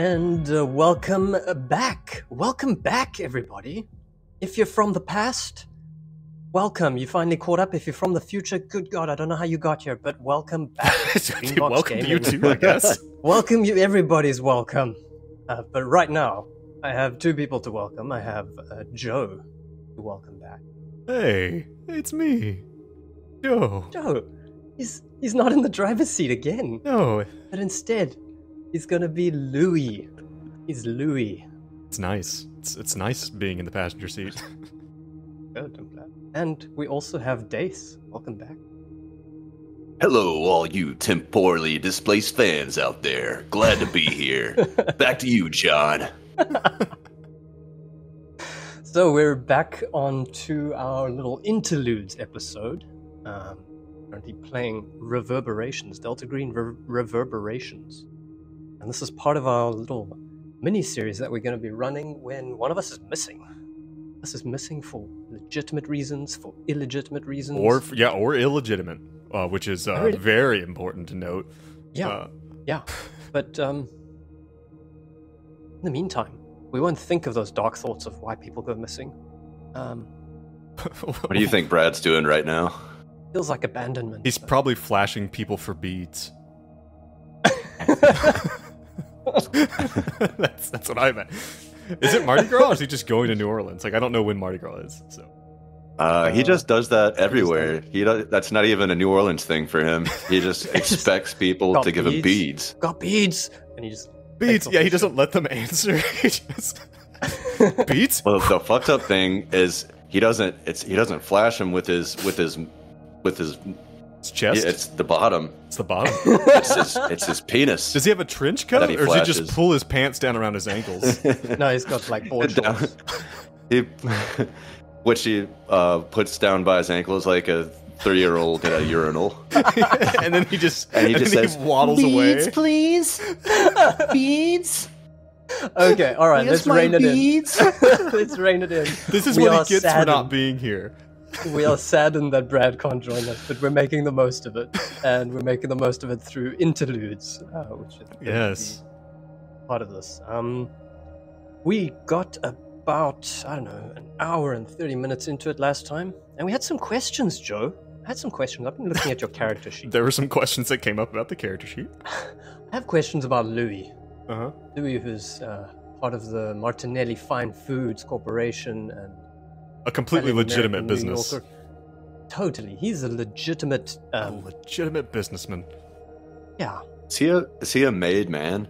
And welcome back. Welcome back, everybody. If you're from the past, welcome. You finally caught up. If you're from the future, good God, I don't know how you got here, but welcome back. Welcome to you too, I guess. Welcome you. Everybody's welcome. But right now, I have two people to welcome. I have Joe to welcome back. Hey, it's me, Joe. Joe, he's not in the driver's seat again. No. But instead, he's gonna be Louis. He's Louis. It's nice. It's nice being in the passenger seat. Good, I'm glad. And we also have Dace. Welcome back. Hello, all you temporally displaced fans out there. Glad to be here. Back to you, John. So we're back on to our little Interludes episode. Currently playing Reverberations, Delta Green Reverberations. And this is part of our little mini-series that we're going to be running when one of us is missing. This is missing for legitimate reasons, for illegitimate reasons. Or illegitimate, which is very important to note. Yeah, But in the meantime, we won't think of those dark thoughts of why people go missing. What do you think Brad's doing right now? Feels like abandonment. He's probably flashing people for beads. That's what I meant. Is it Mardi Gras or is he just going to New Orleans? Like, I don't know when Mardi Gras is, so. He just does that everywhere. That's not even a New Orleans thing for him. He just expects people to give him beads. Got beads, and he just beads. Yeah, he doesn't let them answer. He just beads. Well, the fucked up thing is he doesn't flash him with his chest. It's the bottom. It's the bottom. It's his penis. Does he have a trench coat, or does he just pull his pants down around his ankles? No, he's got like board shorts. Which he puts down by his ankles like a 3-year-old at a urinal. And then he just says, waddles beads, away. Please, beads. Okay, all right, let's rein it beads. in. Let's rein it in. This is what he gets for not being here. We are saddened that Brad can't join us, but we're making the most of it, and we're making the most of it through Interludes, which is part of this. We got about, I don't know, an hour and 30 minutes into it last time, and we had some questions, Joe. I had some questions. I've been looking at your character sheet. There were some questions that came up about the character sheet. I have questions about Louis. Uh-huh. Louis, who's part of the Martinelli Fine Foods Corporation, and a completely legitimate business. Totally. He's a legitimate... a legitimate businessman. Yeah. Is he a made man?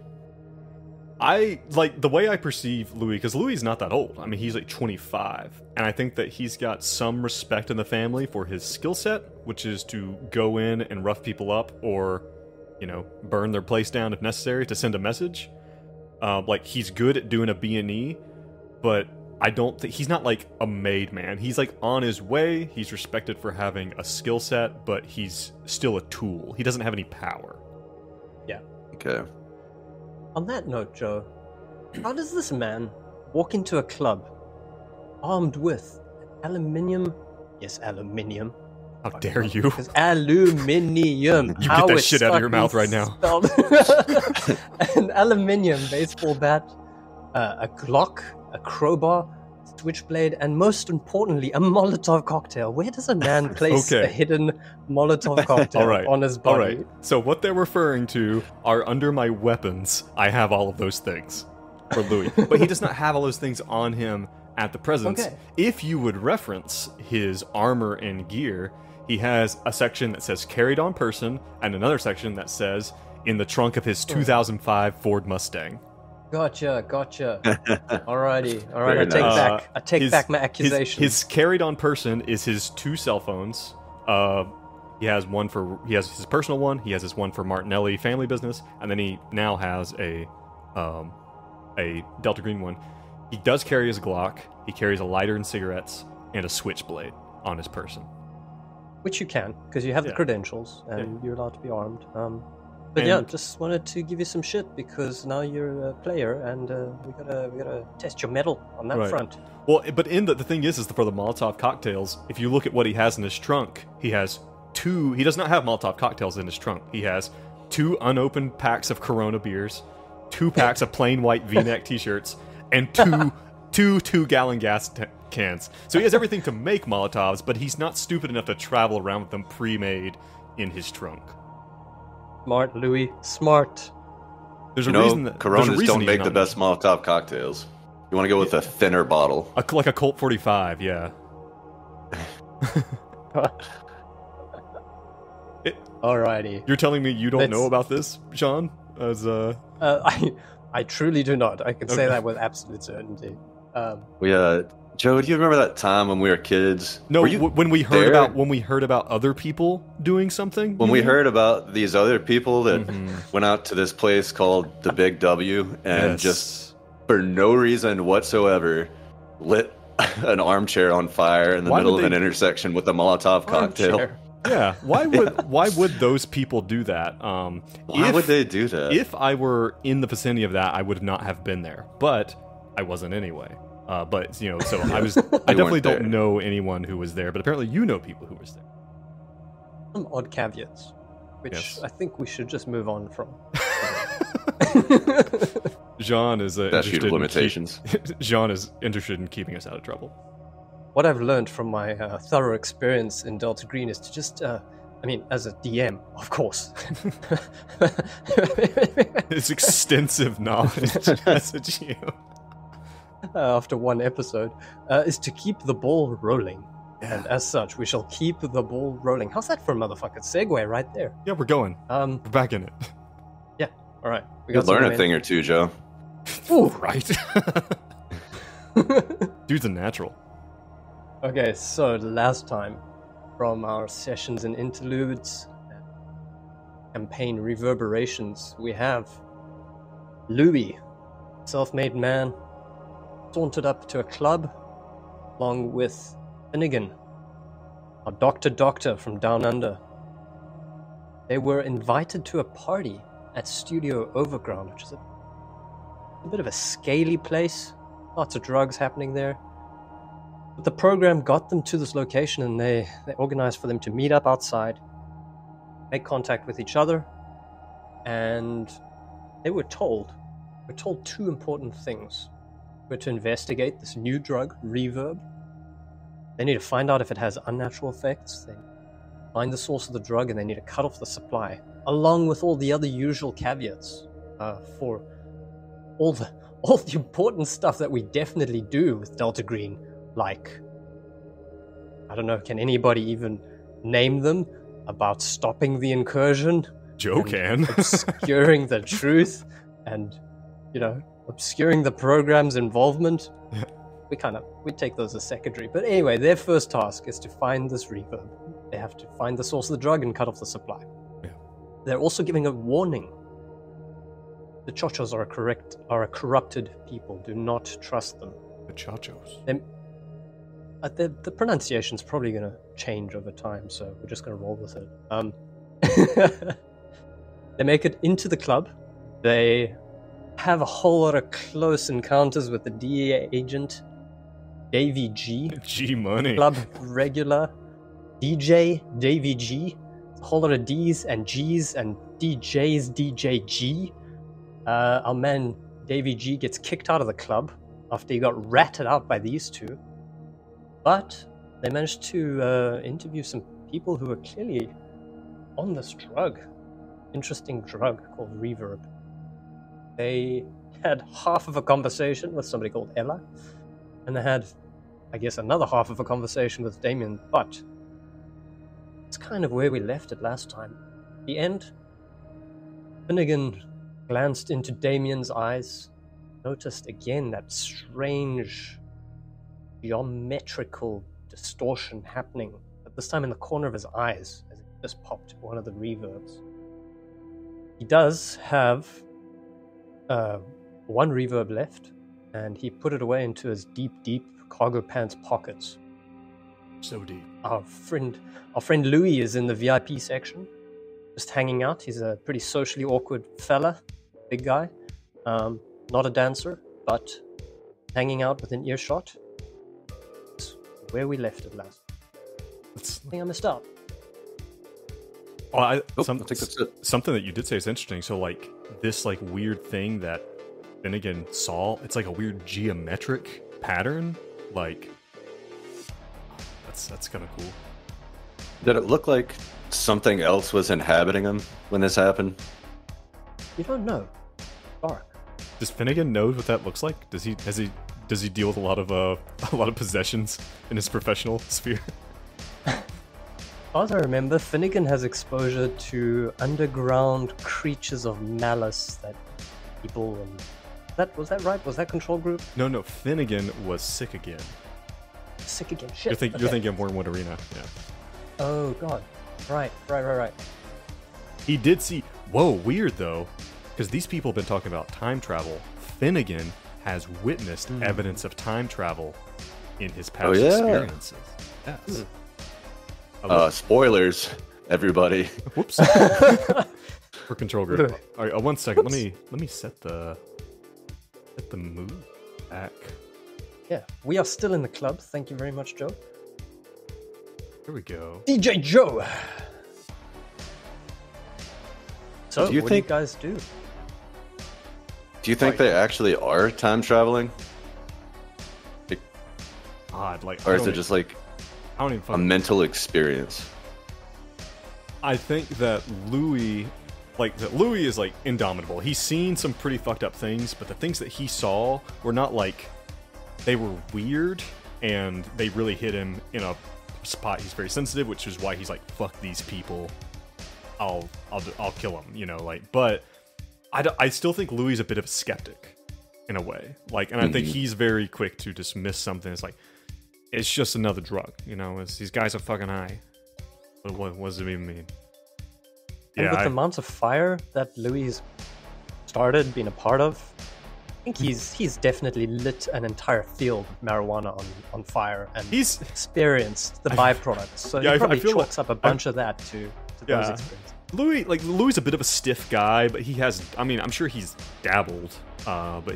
I like the way I perceive Louis, because Louis is not that old. I mean, he's like 25, and I think that he's got some respect in the family for his skill set, which is to go in and rough people up, or, burn their place down if necessary to send a message. Like, he's good at doing a B&E, but I don't think he's not like a made man. He's like on his way. He's respected for having a skill set, but he's still a tool. He doesn't have any power. Yeah. Okay. On that note, Joe, how does this man walk into a club armed with aluminium? Yes, aluminium. How dare you? Because aluminium. You get that shit out of your mouth right now. An aluminium baseball bat, a Glock, a crowbar, switchblade, and most importantly, a Molotov cocktail. Where does a man place a hidden Molotov cocktail on his body? All right. So what they're referring to are under my weapons. I have all of those things for Louis. But he does not have all those things on him at the present. Okay. If you would reference his armor and gear, he has a section that says carried on person and another section that says in the trunk of his 2005 Ford Mustang. Gotcha. Alrighty. I take back my accusation. His carried on person is his 2 cell phones. He has his personal one. He has his one for Martinelli family business, and then he now has a Delta Green one. He does carry his Glock. He carries a lighter and cigarettes and a switchblade on his person. Which you can, because you have the credentials and you're allowed to be armed. But just wanted to give you some shit because now you're a player and we gotta test your mettle on that front. Well, but the thing is for the Molotov cocktails, if you look at what he has in his trunk, he has 2. He does not have Molotov cocktails in his trunk. He has 2 unopened packs of Corona beers, 2 packs of plain white V-neck t-shirts, and two 2-gallon gas cans. So he has everything to make Molotovs, but he's not stupid enough to travel around with them pre-made in his trunk. Smart, Louis. Smart. There's a reason that Coronas don't make the best Molotov cocktails. You want to go with a thinner bottle. Like a Colt 45, yeah. Alrighty. You're telling me you don't know about this, Sean? I truly do not. I can say that with absolute certainty. Joe, do you remember that time when we were kids? No, when we heard about other people doing something. When we heard about these other people that went out to this place called the Big W and just for no reason whatsoever lit an armchair on fire in the middle of an intersection with a Molotov cocktail. Yeah, why would those people do that? Why would they do that? If I were in the vicinity of that, I would not have been there, but I wasn't anyway. But so I was. I definitely don't know anyone who was there, but apparently you know people who was there. Some odd caveats, which I think we should just move on from. Jean is interested in limitations. Jean is interested in keeping us out of trouble. What I've learned from my thorough experience in Delta Green is to just, as a DM, of course. His extensive knowledge as a GM. After one episode, is to keep the ball rolling. Yeah. And as such, we shall keep the ball rolling. How's that for a motherfucking segue right there? Yeah, we're going. We're back in it. Yeah, all right. We got learn a thing or two, Joe. Ooh, right. Dude's a natural. Okay, so the last time from our sessions and interludes, campaign Reverberations, we have Louis, self-made man, sauntered up to a club along with Finnigan, a doctor from down under. They were invited to a party at Studio Overground, which is a bit of a scaly place. Lots of drugs happening there. But the program got them to this location, and they organized for them to meet up outside, make contact with each other, and they were told 2 important things. They were to investigate this new drug, reverb. They need to find out if it has unnatural effects. They find the source of the drug, and they need to cut off the supply, along with all the other usual caveats for all the important stuff that we definitely do with Delta Green. Like, I don't know, can anybody even name them? About stopping the incursion? Joe can. Obscuring the truth and, obscuring the program's involvement. We take those as secondary. But anyway, their first task is to find this reverb. They have to find the source of the drug and cut off the supply. Yeah. They're also giving a warning. The Ch1s are a corrupted people. Do not trust them. The Ch1s? The pronunciation's probably going to change over time, so we're just going to roll with it. They make it into the club. They have a whole lot of close encounters with the DEA agent, Davey G. G-Money. Club regular. DJ Davey G. A whole lot of D's and G's and DJ's DJ G. Our man Davey G gets kicked out of the club after he got ratted out by these two. But they managed to interview some people who were clearly on this drug. Interesting drug called reverb. They had half of a conversation with somebody called Ella, and they had, I guess, another half of a conversation with Damien, but it's kind of where we left it last time. At the end, Finnigan glanced into Damien's eyes, noticed again that strange geometrical distortion happening, but this time in the corner of his eyes, as it just popped one of the reverbs. He does have one reverb left, and he put it away into his deep cargo pants pockets. So deep. Our friend Louis is in the VIP section, just hanging out. He's a pretty socially awkward fella, big guy, not a dancer, but hanging out within earshot. Where we left it last. I think I missed out. Oh, I think that's it. Something that you did say is interesting. So, like, this, like, weird thing that Finnigan saw, it's like a weird geometric pattern. Like, that's kind of cool. Did it look like something else was inhabiting him when this happened? You don't know. Dark. Does Finnigan know what that looks like? Does he deal with a lot of possessions in his professional sphere? As I remember, Finnigan has exposure to underground creatures of malice that people and was that right? Was that control group? No, Finnigan was sick again. Sick again. Shit. You're thinking of Wormwood Arena, yeah. Oh god. Right. He did see. Whoa, weird though, because these people have been talking about time travel. Finnigan has witnessed evidence of time travel in his past experiences. Yes. Spoilers, everybody. Whoops. For control group. All right, 1 second. Let me set the mood back. Yeah, we are still in the club. Thank you very much, Joe. Here we go. DJ Joe. So, what do you guys do? Do you think they actually are time traveling? Odd, like, or is it just like a mental experience? I think that Louis is like indomitable. He's seen some pretty fucked up things, but the things that he saw were not like, they were weird, and they really hit him in a spot he's very sensitive, which is why he's like, fuck these people, I'll kill them, you know, like. But I still think Louis is a bit of a skeptic in a way, like, and I think he's very quick to dismiss something. It's like, it's just another drug, you know. These guys are fucking high. What does it even mean? And with the amounts of fire that Louis started being a part of, I think he's definitely lit an entire field of marijuana on fire, and he's experienced the byproducts. So he probably chalks up a bunch of that to those experiences. Louis is a bit of a stiff guy, but he has. I mean, I'm sure he's dabbled, but I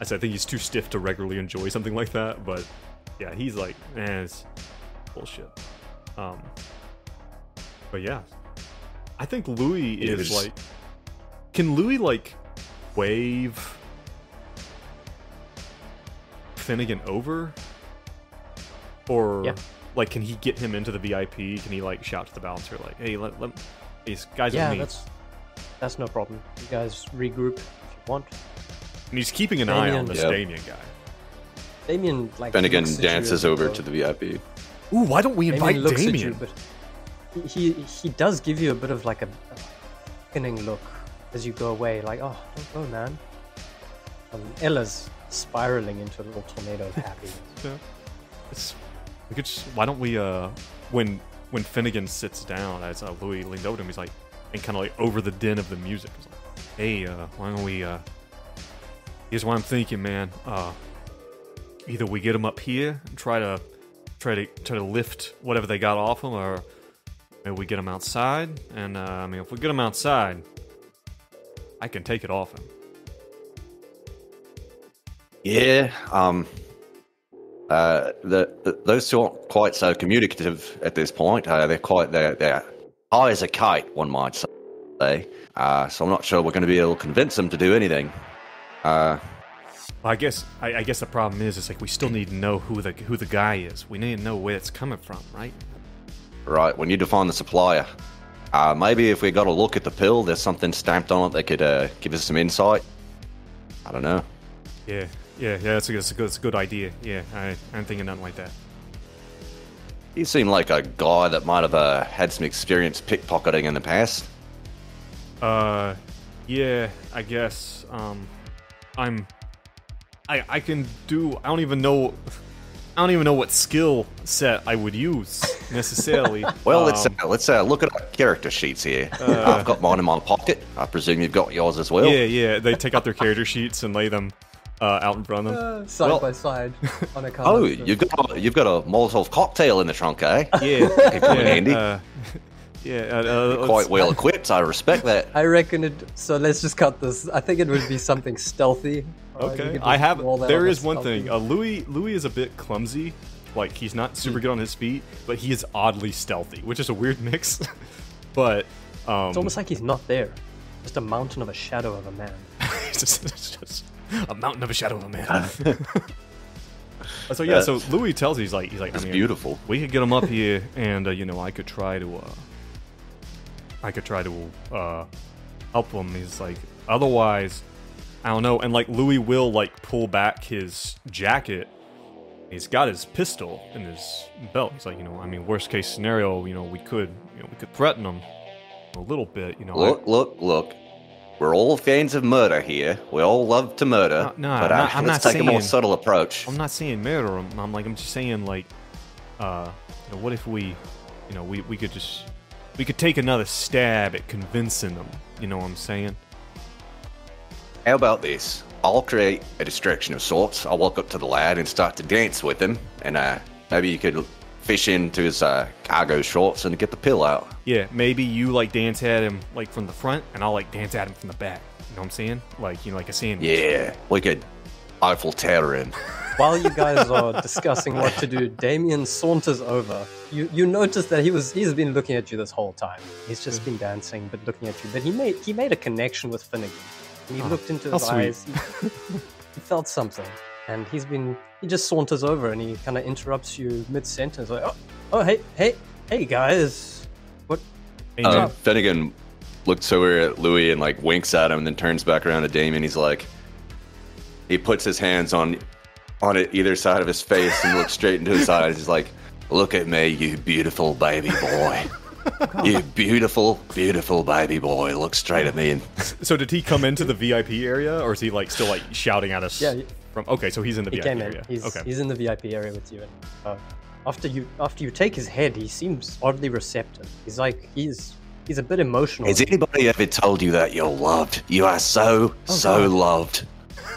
think he's too stiff to regularly enjoy something like that. But yeah, he's like, it's bullshit. But yeah, I think Louis is like. Can Louis like wave Finnigan over, or like, can he get him into the VIP? Can he like shout to the bouncer like, "Hey, let these guys with me"? That's no problem. You guys regroup if you want. And he's keeping an eye on this Damien guy. Damien like Finnigan dances over to the VIP. Ooh, why don't we invite Damien? But he does give you a bit of like a beckoning look as you go away, like, oh, don't go, man. Ella's spiraling into a little tornado of happiness. Why don't we when Finnigan sits down, as Louis leaned over to him, he's like, and kind of like over the din of the music, he's like, hey, why don't we here's what I'm thinking, man. Either we get him up here and try to lift whatever they got off him, or maybe we get him outside. And I mean, if we get him outside, I can take it off him. Yeah, those two aren't quite so communicative at this point. They're high as a kite, one might say. So I'm not sure we're going to be able to convince them to do anything. I guess the problem is, it's like we still need to know who the guy is. We need to know where it's coming from, right? Right. We need to find the supplier. Maybe if we got a look at the pill, there's something stamped on it that could give us some insight. I don't know. Yeah. That's a good idea. Yeah, I'm thinking nothing like that. You seem like a guy that might have had some experience pickpocketing in the past. Yeah, I guess. I can do. I don't even know what skill set I would use necessarily. Well, let's look at our character sheets here. I've got mine in my pocket. I presume you've got yours as well. Yeah. They take out their character sheets and lay them out in front of them, side by side on a card. Oh, you've got a Molotov cocktail in the trunk, eh? Yeah, handy. Quite well equipped. I respect that. I reckon it. So let's just cut this. I think it would be something stealthy. Okay, I have. There is one thing. Louis is a bit clumsy. Like, he's not super good on his feet, but he is oddly stealthy, which is a weird mix. But it's almost like he's not there. Just a mountain of a shadow of a man. it's just a mountain of a shadow of a man. So yeah, so Louis tells he's like, it's beautiful. We could get him up here, and you know, I could try to help him. He's like, otherwise, I don't know. And like Louis will like pull back his jacket. He's got his pistol in his belt. He's like, you know, I mean, worst case scenario, you know, we could threaten him a little bit, you know. Look. We're all fans of murder here. We all love to murder. No, but let's take a more subtle approach. I'm not saying murder him. I'm just saying like, you know, what if we, you know, we could take another stab at convincing him. You know what I'm saying? How about this? I'll create a distraction of sorts. I'll walk up to the lad and start to dance with him, and maybe you could fish into his cargo shorts and get the pill out. Yeah, maybe you like dance at him like from the front, and I'll like dance at him from the back. You know what I'm saying? Like, you know, like a sandwich. Yeah, we could Eiffel Tower him. While you guys are discussing what to do, Damien saunters over. You notice that he's been looking at you this whole time. He's just been dancing, but looking at you. But he made a connection with Finnigan. And he looked into his eyes. He felt something. And he just saunters over and he kind of interrupts you mid-sentence. Like, oh, hey guys. What? Finnigan looks over at Louis and like winks at him and then turns back around to Damien. He's like, he puts his hands on it either side of his face and looks straight into his eyes. He's like, look at me, you beautiful baby boy. You beautiful, beautiful baby boy. Look straight at me. And so did he come into the VIP area, or is he like still like shouting at us? Yeah. Okay, so he's in the VIP area. He's in the VIP area with you. And, after you take his head, he seems oddly receptive. He's like he's a bit emotional. Has anybody ever told you that you're loved? You are so loved.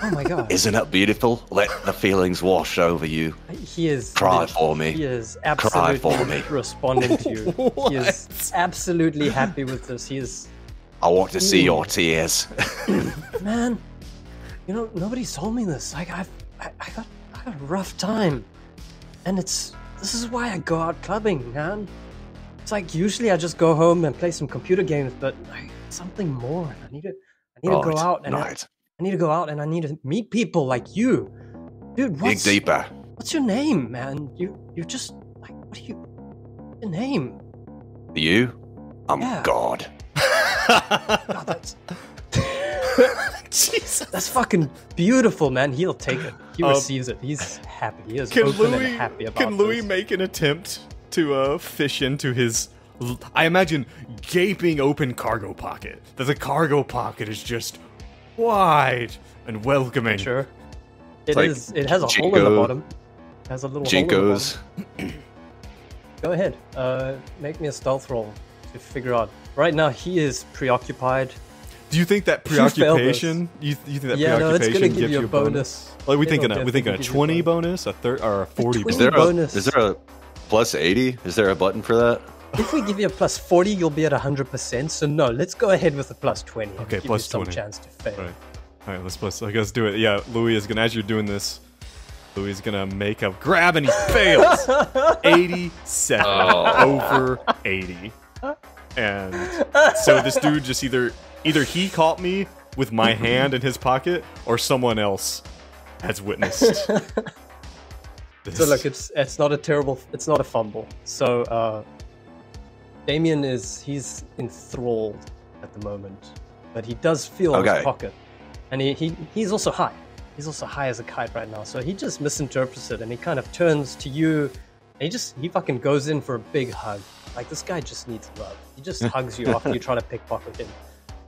Oh my god! Isn't it beautiful? Let the feelings wash over you. He is cry for me. He is absolutely responding to you. He is absolutely happy with this. He is. I want to see your tears. Man, you know nobody told me this. Like I got a rough time, and this is why I go out clubbing, man. It's like usually I just go home and play some computer games, but like something more. I need to go out and. I need to go out and I need to meet people like you. Dude, dig deeper. What's your name, man? You just like what's your name? You? I'm God. God, that's Jesus. That's fucking beautiful, man. He'll take it. He receives it. He's happy. He is open and happy about it. Can Louis make an attempt to fish into his, I imagine, gaping open cargo pocket? That the cargo pocket is just wide and welcoming. Sure. It is. It has a hole in the bottom. It has a little Jinkos. hole in the bottom. Go ahead. Make me a stealth roll to figure out. Right now, he is preoccupied. Do you think that preoccupation? You think that preoccupation no, it's gonna give gives you a bonus. Like we thinking a 20 bonus, a 30 or a 40 bonus. Is there a plus 80? Is there a button for that? If we give you a plus 40, you'll be at 100%. So no, let's go ahead with a plus 20. Okay, give plus you some 20. Chance to fail. All right, let's do it. Yeah, Louis is gonna, as you're doing this, Louis is gonna make a grab and he fails. 87 over 80. And so this dude just either he caught me with my hand in his pocket or someone else has witnessed. So look, it's not a fumble. So Damien he's enthralled at the moment, but he does feel his pocket, and he's also high. He's also high as a kite right now, so he just misinterprets it, and he kind of turns to you, and he fucking goes in for a big hug. Like this guy just needs love. He just hugs you after you try to pickpocket him.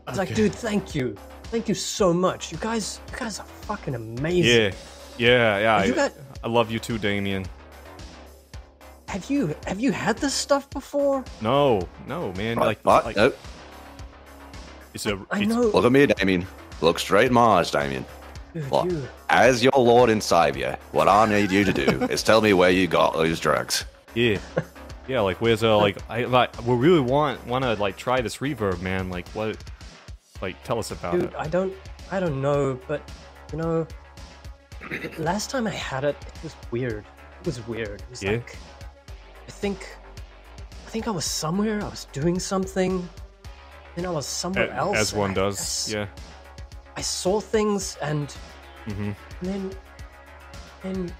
He's like, dude, thank you so much. You guys are fucking amazing. Yeah. I love you too, Damien. Have you had this stuff before? No, man. Nope. I know. Look at me, Damien. Look straight in my eyes, Damien. Dude, Look, as your Lord and Savior, what I need you to do is tell me where you got those drugs. Yeah, like where's we really want to like try this reverb, man. Like what? Like tell us about it. Dude, I don't know, but you know, last time I had it, it was weird. It was like I think I was somewhere. I was doing something. Then I was somewhere else. As one does, yeah. I saw things, and then, and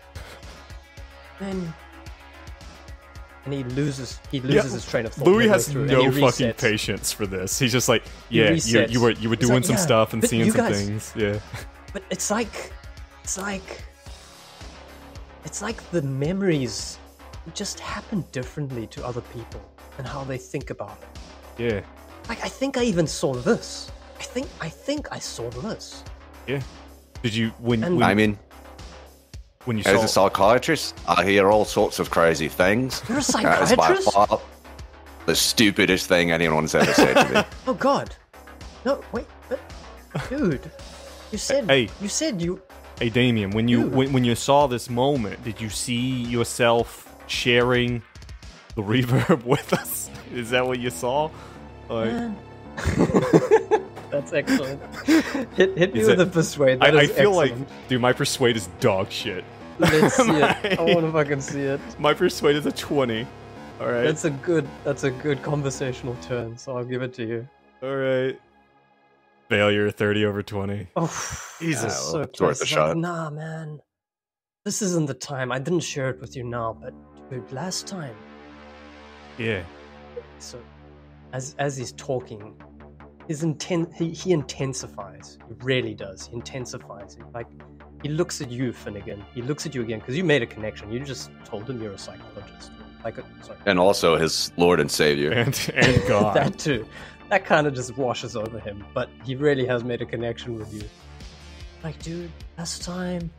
he loses his train of thought. Louis has through, no fucking patience for this. He's just like, yeah, you were doing like, some stuff and seeing some guys, things, yeah. But it's like the memories just happen differently to other people and how they think about it. Yeah. Like, I think I even saw this. I think I saw this. Yeah. Did you when you as saw a psychiatrist, I hear all sorts of crazy things. You're a That is by psychiatrist? far the stupidest thing anyone's ever said to me. Oh God. No, wait, but dude, you said you. Hey Damien, when you saw this moment, did you see yourself sharing the reverb with us? Is that what you saw? Like, Man. That's excellent. Hit me with a persuade. I feel excellent. like, dude, my persuade is dog shit. Let's see it. I want to fucking see it. My persuade is a 20. All right. That's a good conversational turn. So I'll give it to you. All right. Failure, 30 over 20. Oh, Jesus. so It's worth close. a It's shot. like, nah, man. This isn't the time. I didn't share it with you now, but dude, last time. Yeah. So, as he's talking, he intensifies. He really does. He intensifies. He looks at you, Finnigan. He looks at you again because you made a connection. You just told him you're a psychologist. Sorry. And also his Lord and Savior. And God. That too. That kind of just washes over him. But he really has made a connection with you. Like, dude, last time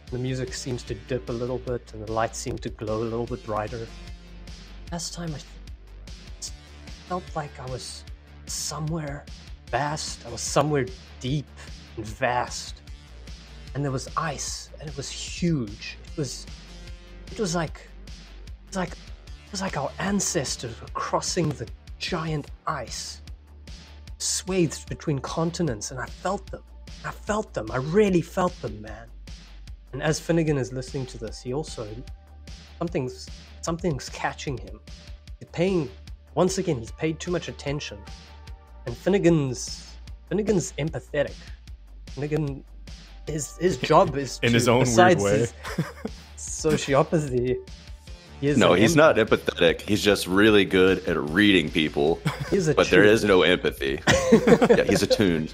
the music seems to dip a little bit and the lights seem to glow a little bit brighter. Last time I felt like I was somewhere vast. I was somewhere deep and vast. And there was ice, and it was huge. It was like our ancestors were crossing the giant ice, swathed between continents, and I felt them. I really felt them, man. And as Finnigan is listening to this, he also something's catching him. He's paid too much attention. And Finnigan's empathetic. Finnigan, his job is in to, his own weird besides way. his sociopathy. He's not empathetic. He's just really good at reading people. But there is no empathy. Yeah, he's attuned.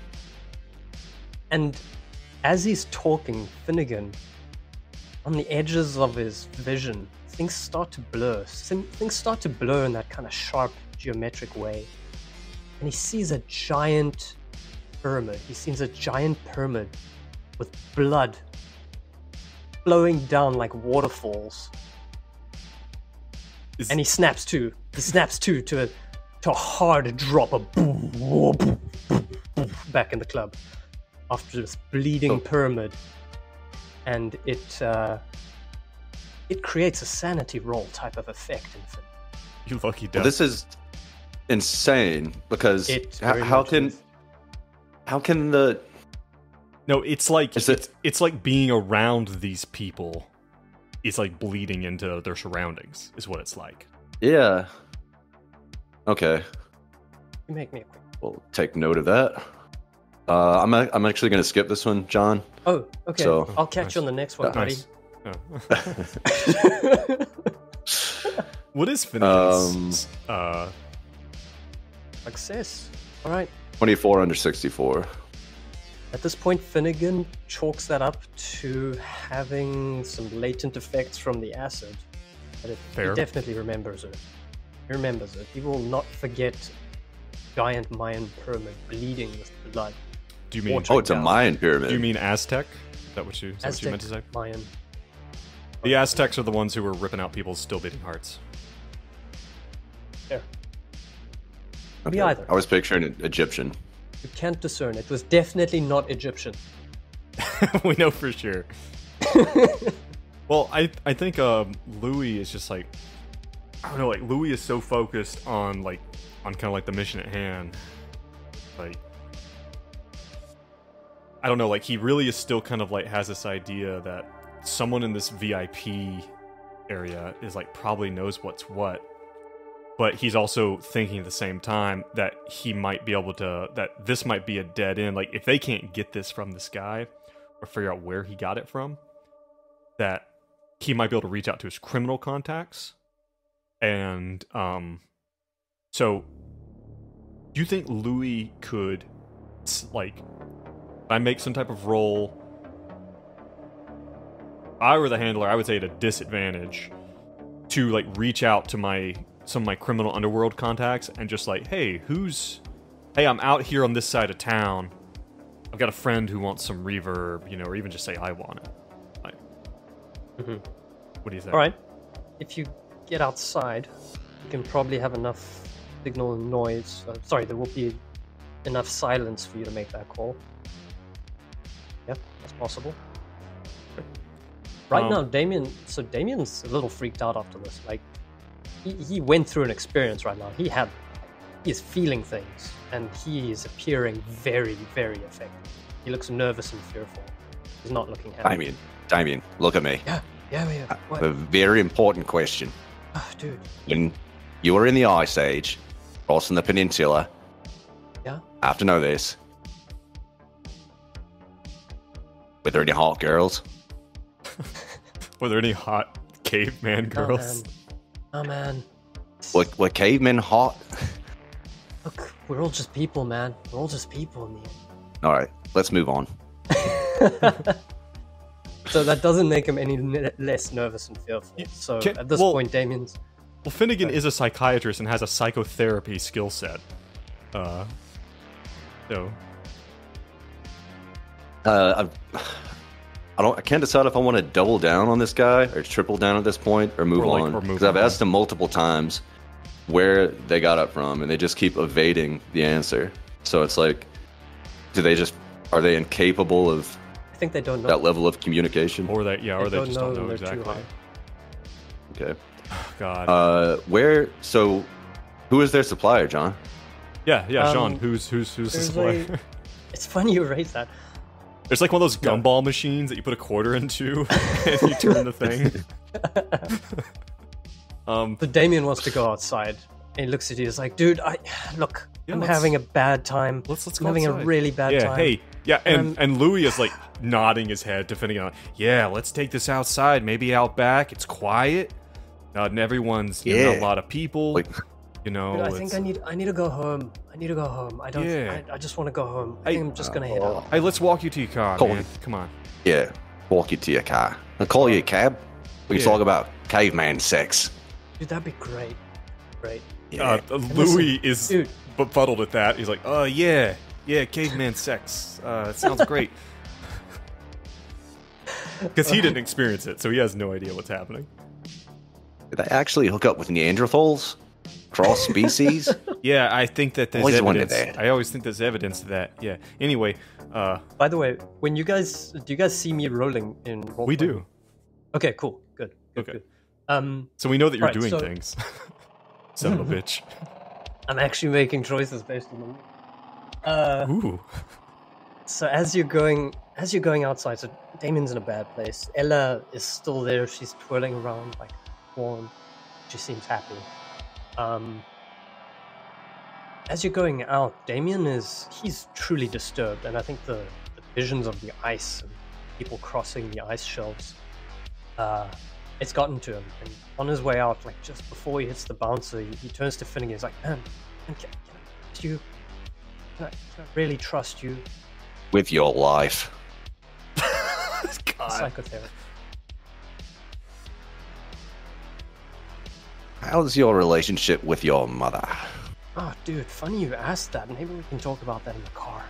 And as he's talking, Finnigan, on the edges of his vision, things start to blur. Things start to blur in that kind of sharp, geometric way. And he sees a giant pyramid. He sees a giant pyramid with blood flowing down like waterfalls. And he snaps to a hard drop of boom, boom, boom, boom, back in the club after this bleeding pyramid, and it creates a sanity roll type of effect in Finn. You lucky duck. Well, this is insane because how can the No, it's like it's like being around these people. It's like bleeding into their surroundings, is what it's like. Yeah. Okay. You make me a quick. We'll take note of that. I'm actually going to skip this one, John. Oh, okay. So- I'll catch you on the next one, buddy. Nice. Oh. What is Finnigan's? Success. All right. 24 under 64. At this point, Finnigan chalks that up to having some latent effects from the acid. But he Fair. definitely remembers it. He remembers it. He will not forget giant Mayan pyramid bleeding with blood. Do you mean? Oh, it's a Mayan pyramid. Do you mean Aztec? Is that what you Aztec, meant to say? Mayan. The Aztecs are the ones who were ripping out people's still beating hearts. There. Okay. Me either. I was picturing an Egyptian. You can't discern. It was definitely not Egyptian. We know for sure. Well, I think Louis is just like, I don't know, like Louis is so focused on kind of like the mission at hand. Like, I don't know, like he really is still kind of like has this idea that someone in this VIP area is like probably knows what's what. but he's also thinking at the same time that he might be able to, that this might be a dead end. Like, if they can't get this from this guy or figure out where he got it from, that he might be able to reach out to his criminal contacts. And so do you think Louis could, like, I make some type of roll? If I were the handler, I would say at a disadvantage to, like, reach out to some of my criminal underworld contacts and just like, hey, I'm out here on this side of town. I've got a friend who wants some reverb, you know, or even just say I want it. Like, what do you think? All right. If you get outside, you can probably have enough signal and noise. There will be enough silence for you to make that call. Yeah, that's possible. Right now, Damien's a little freaked out after this. Like, he went through an experience right now. He is feeling things, and he is appearing very, very affected. He looks nervous and fearful. He's not looking happy. Damien, look at me. Yeah. What? A very important question. Oh, dude. When you were in the Ice Age, crossing the peninsula, Yeah? I have to know this. Were there any hot girls? Were there any hot caveman girls? Oh, man. Were cavemen hot? Look, we're all just people, man. We're all just people in the end. All right, let's move on. So that doesn't make him any less nervous and fearful. So at this point, Damien's... Well, Finnigan is a psychiatrist and has a psychotherapy skill set. I can't decide if I want to double down on this guy or triple down at this point or move on. Because I've asked him multiple times where they got it from, and they just keep evading the answer. So it's like, are they incapable of I think they don't know. that level of communication? Or they just don't know they're exactly. too high. Okay. Oh, God. Who is their supplier, John? Yeah, Sean. Who's the supplier? It's funny you raise that. There's like one of those gumball machines that you put a quarter into and you turn the thing. So Damien wants to go outside and he looks at you. He's like, dude, I'm having a bad time. Let's I'm go having outside. a really bad time. Hey, and Louis is like nodding his head to Finnigan. Yeah, let's take this outside. Maybe out back. It's quiet. Not everyone's not a lot of people. You know, dude, I think I need to go home. I just want to go home. I think I'm just gonna head out. Hey, let's walk you to your car, man. Come on. Yeah, walk you to your car. I'll call you a cab. We can talk about caveman sex. Dude, that'd be great. Great. Yeah. Louis is befuddled at that. He's like, yeah, caveman sex. It sounds great. Because he didn't experience it, so he has no idea what's happening. Did they actually hook up with Neanderthals? Cross species? Yeah, I think that there's Always evidence. wondered that. I always think there's evidence of that. Yeah. Anyway, By the way, do you guys see me rolling in roll? we do. Okay, cool. Good. Okay. Good. So we know that you're Right, doing so- things. Son of a bitch. I'm actually making choices based on them. Ooh. So as you're going outside, so Damien's in a bad place. Ella is still there. She's twirling around like warm. She seems happy. As you're going out, Damien he's truly disturbed, and I think the visions of the ice and people crossing the ice shelves, it's gotten to him. And on his way out, like just before he hits the bouncer, he turns to Finnigan. He's like, "Man, can I trust you? Can I really trust you?" With your life. God. Psychotherapy. How's your relationship with your mother? Oh, dude, funny you asked that. Maybe we can talk about that in the car.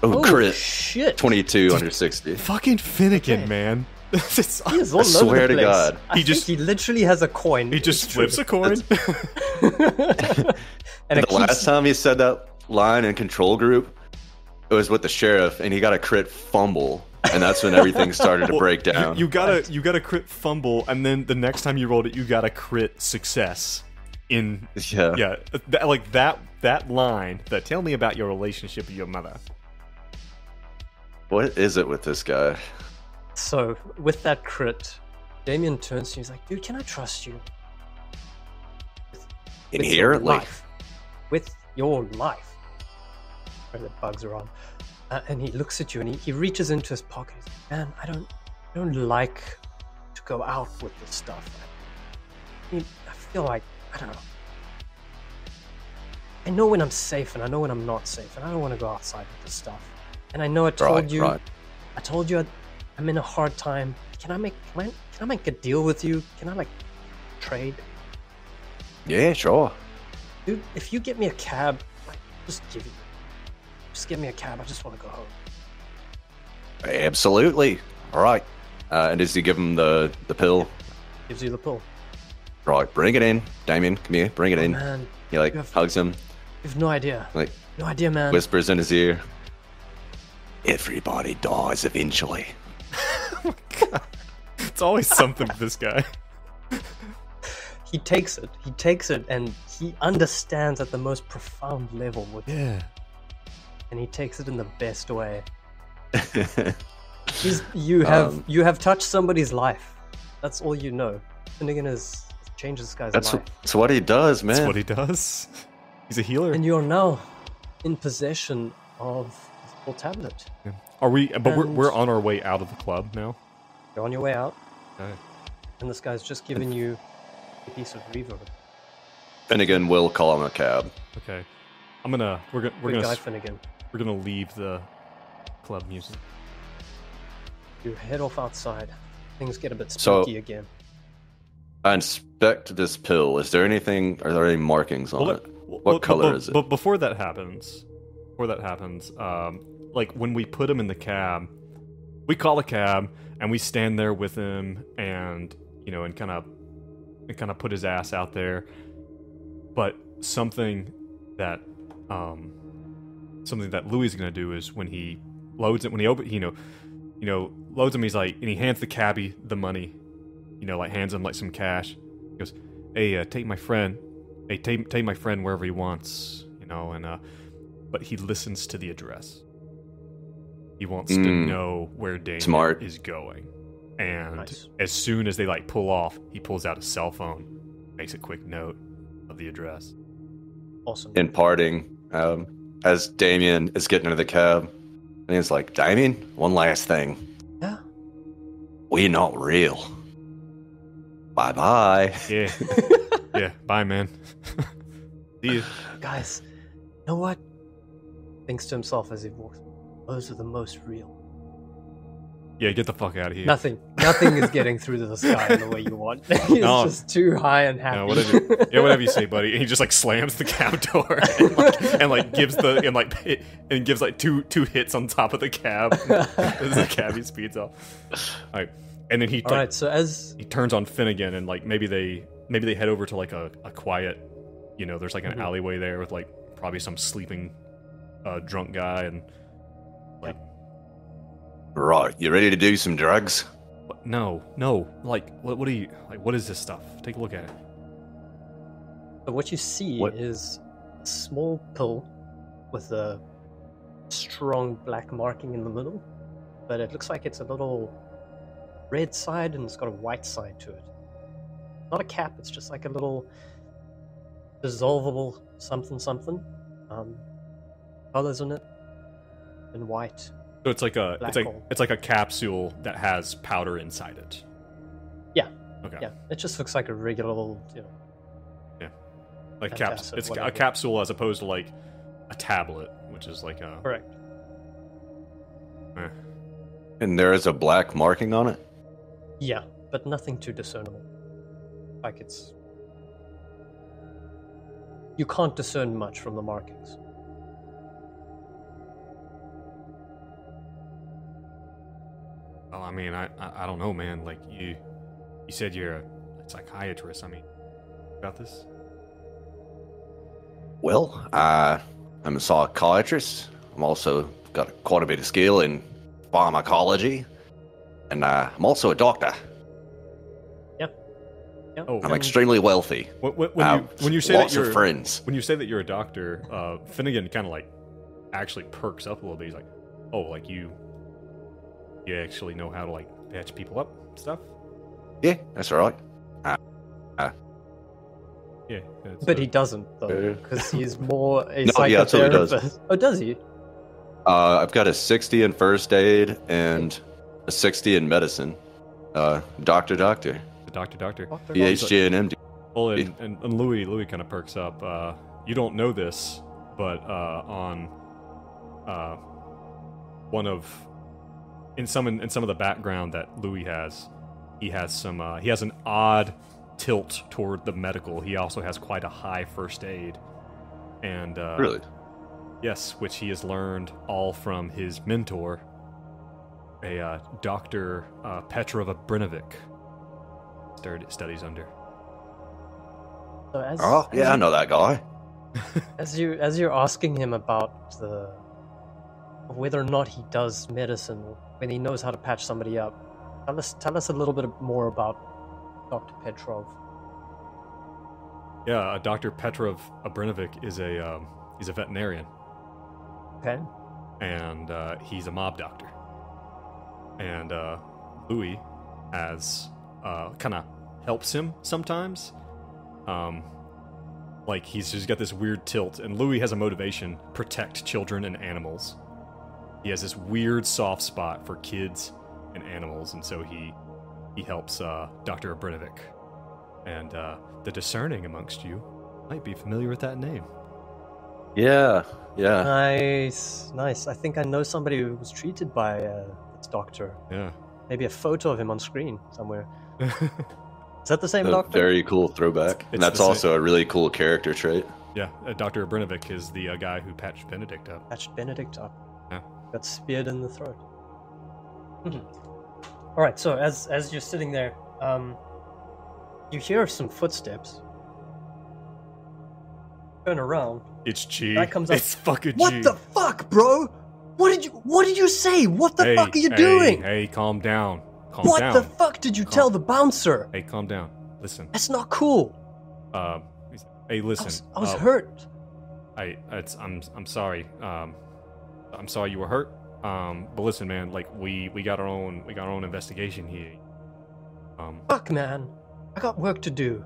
Crit. Shit. 22 under 60. Fucking Finnigan, Okay. man. He is all I over swear the to place. God. I think he literally has a coin. He just It's flips true. a coin. And The last time he said that line in control group, it was with the sheriff, and he got a crit fumble, and that's when everything started to break down. You got a crit fumble, and then the next time you rolled it, you got a crit success. That line. Tell me about your relationship with your mother. What is it with this guy? So, with that crit, Damien turns to you. He's like, dude, can I trust you? Inherently. With your life. Where the bugs are on. And he looks at you and he reaches into his pocket. He's like, man, I don't like to go out with this stuff. I feel like, I don't know. I know when I'm safe and I know when I'm not safe, and I don't want to go outside with this stuff. And I know I told you, I told you I'm in a hard time. Can I make a deal with you? Can I like trade? Yeah, sure. Dude, if you get me a cab, like, just get me a cab. I just want to go home. Absolutely. All right. And does he give him the pill? Gives you the pill. Right, bring it in. Damien, come here. Bring it in. Man, He like hugs him. you have no idea. Like No idea, man. whispers in his ear. Everybody dies eventually. It's always something with this guy. He takes it, and he understands at the most profound level what, Yeah. and he takes it in the best way. You have touched somebody's life. That's all you know. Finnigan has changed this guy's life. That's what he does, man. That's what he does. He's a healer. And you're now in possession of this little tablet. Yeah. Are we? But And- we're on our way out of the club now. You're on your way out, Okay. and this guy's just giving you a piece of reverb. Finnigan will call him a cab. Okay. We're Good gonna guy, Finnigan. we're gonna leave the club music. You head off outside. Things get a bit So- spooky again. I inspect this pill. Are there any markings on it? What color is it? But before that happens, like when we put him in the cab, we call a cab and we stand there with him, and and kind of put his ass out there. But something that Louis is gonna do is when he loads it, when he loads him, he's like, and he hands the cabbie the money, like hands him like some cash. He goes, "Hey, take my friend wherever he wants," but he listens to the address. He wants to know where Damien is going. And Nice. as soon as they like pull off, he pulls out his cell phone, makes a quick note of the address. Awesome. In parting, as Damien is getting into the cab, and he's like, Damien, one last thing. Yeah. We're not real. Bye-bye. Yeah. Yeah, bye, man. See you. Guys, you know what? Thinks to himself as he walks. Those are the most real. Yeah, get the fuck out of here. Nothing is getting through to this guy in the way you want. He's No. just too high and happy. No, whatever you say, buddy. And he just like slams the cab door and gives like two hits on top of the cab as the cabbie speeds off. All right, and then he All right, so as he turns on Finnigan, and like maybe they head over to like a quiet, there's like an alleyway there with like probably some sleeping drunk guy, and like Right, you ready to do some drugs? no, like what are you like? What is this stuff? Take a look at it. But what you see What? is a small pill with a strong black marking in the middle, but it looks like it's a little red side and it's got a white side to it. Not a cap, it's just like a little dissolvable something. Colors in it in white. So it's like Black hole. it's like a capsule that has powder inside it. Yeah. Okay. Yeah, it just looks like a regular little, Like Fantastic, it's a whatever. capsule as opposed to like a tablet, which is like a. correct. And there is a black marking on it? Yeah, but nothing too discernible. Like you can't discern much from the markings. Well, I mean, I don't know, man. Like you said you're a psychiatrist. I mean, about this. Well, I'm a psychiatrist. I'm also got quite a bit of skill in pharmacology. And I'm also a doctor. Yep. Oh, I'm extremely wealthy. When you say lots that you're of friends. when you say that you're a doctor, Finnigan kind of like actually perks up a little bit. He's like, "Oh, like you actually know how to like patch people up and stuff." Yeah, that's all right. Yeah. But he doesn't, though, because he's more a No, yeah, that's what he does. psychotherapist. Oh, does he? I've got a 60 in first aid and a 60 in medicine. Doctor. Doctor. PhD and MD. Well, and Louis kind of perks up. You don't know this, but on one of in some of the background that Louis has, he has an odd tilt toward the medical. He also has quite a high first aid, and Really? yes, which he has learned all from his mentor, a Dr. Petrov Abrinovic. Studies under. So I know that guy. As you're asking him about whether or not he does medicine, when he knows how to patch somebody up, tell us a little bit more about Dr. Petrov. Yeah, Dr. Petrov Abrinovic is he's a veterinarian. Okay. And he's a mob doctor. And Louis has kind of helps him sometimes. Like he's just got this weird tilt, and Louis has a motivation: protect children and animals. He has this weird soft spot for kids and animals, and so he helps Dr. Abrinovic. And the discerning amongst you might be familiar with that name. Yeah. Nice. I think I know somebody who was treated by this doctor. Yeah. Maybe a photo of him on screen somewhere. Is that the same doctor? Very cool throwback. And that's also a really cool character trait. Yeah, Dr. Abrinovic is the guy who patched Benedict up. Yeah. Got speared in the throat. All right, so as you're sitting there, you hear some footsteps. Turn around. It's G. Guy comes up. It's fucking G. What the fuck, bro? What did you say? What the fuck are you doing? Hey, calm down. What the fuck did you tell the bouncer? Hey, calm down. Listen. That's not cool. Hey, listen. I was hurt. I'm sorry. I'm sorry you were hurt. But listen, man. Like we got our own investigation here. Fuck, man. I got work to do.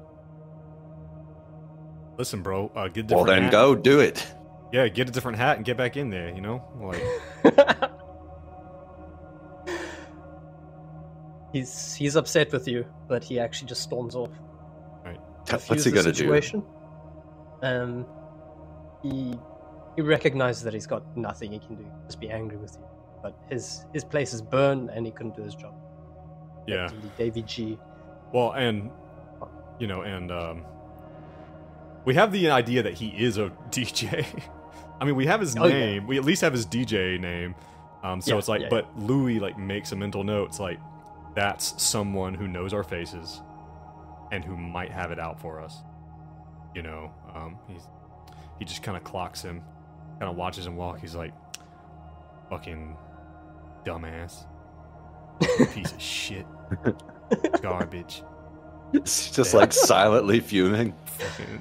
Listen, bro. Get a different Well, then hat. go do it. Yeah, get a different hat and get back in there. You know, like. He's upset with you, but he actually just storms off. Right. What's he gonna do? He recognizes that he's got nothing he can do. Just be angry with you. But his place is burned, and he couldn't do his job. Yeah. Davy G. Well, and we have the idea that he is a DJ. I mean, we have his name. Yeah. We at least have his DJ name. So it's like, but Louis like makes a mental note. It's like, that's someone who knows our faces and who might have it out for us. You know, he just kind of clocks him, kind of watches him walk. He's like, fucking dumbass, piece of shit, garbage. It's just like silently fuming.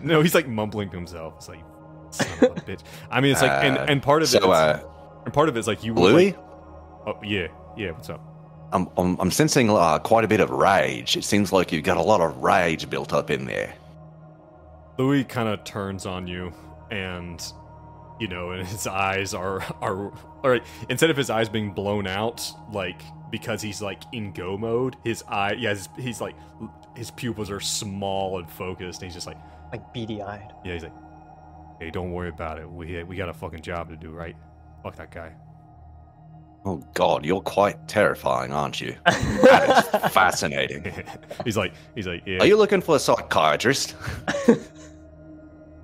No, he's like mumbling to himself. It's like, son of a bitch. I mean, it's like, and part of it, and part of it's like you, Louis. Like, oh yeah, what's up? I'm sensing quite a bit of rage. It seems like you've got a lot of rage built up in there. Louis kind of turns on you, and you know, and his eyes are instead of his eyes being blown out, like because he's like in go mode, he's like his pupils are small and focused, and he's just like beady eyed. Yeah, he's like, hey, don't worry about it. We got a fucking job to do, right? Fuck that guy. Oh God, you're quite terrifying, aren't you? That is fascinating. He's like, yeah. Are you looking for a psychiatrist?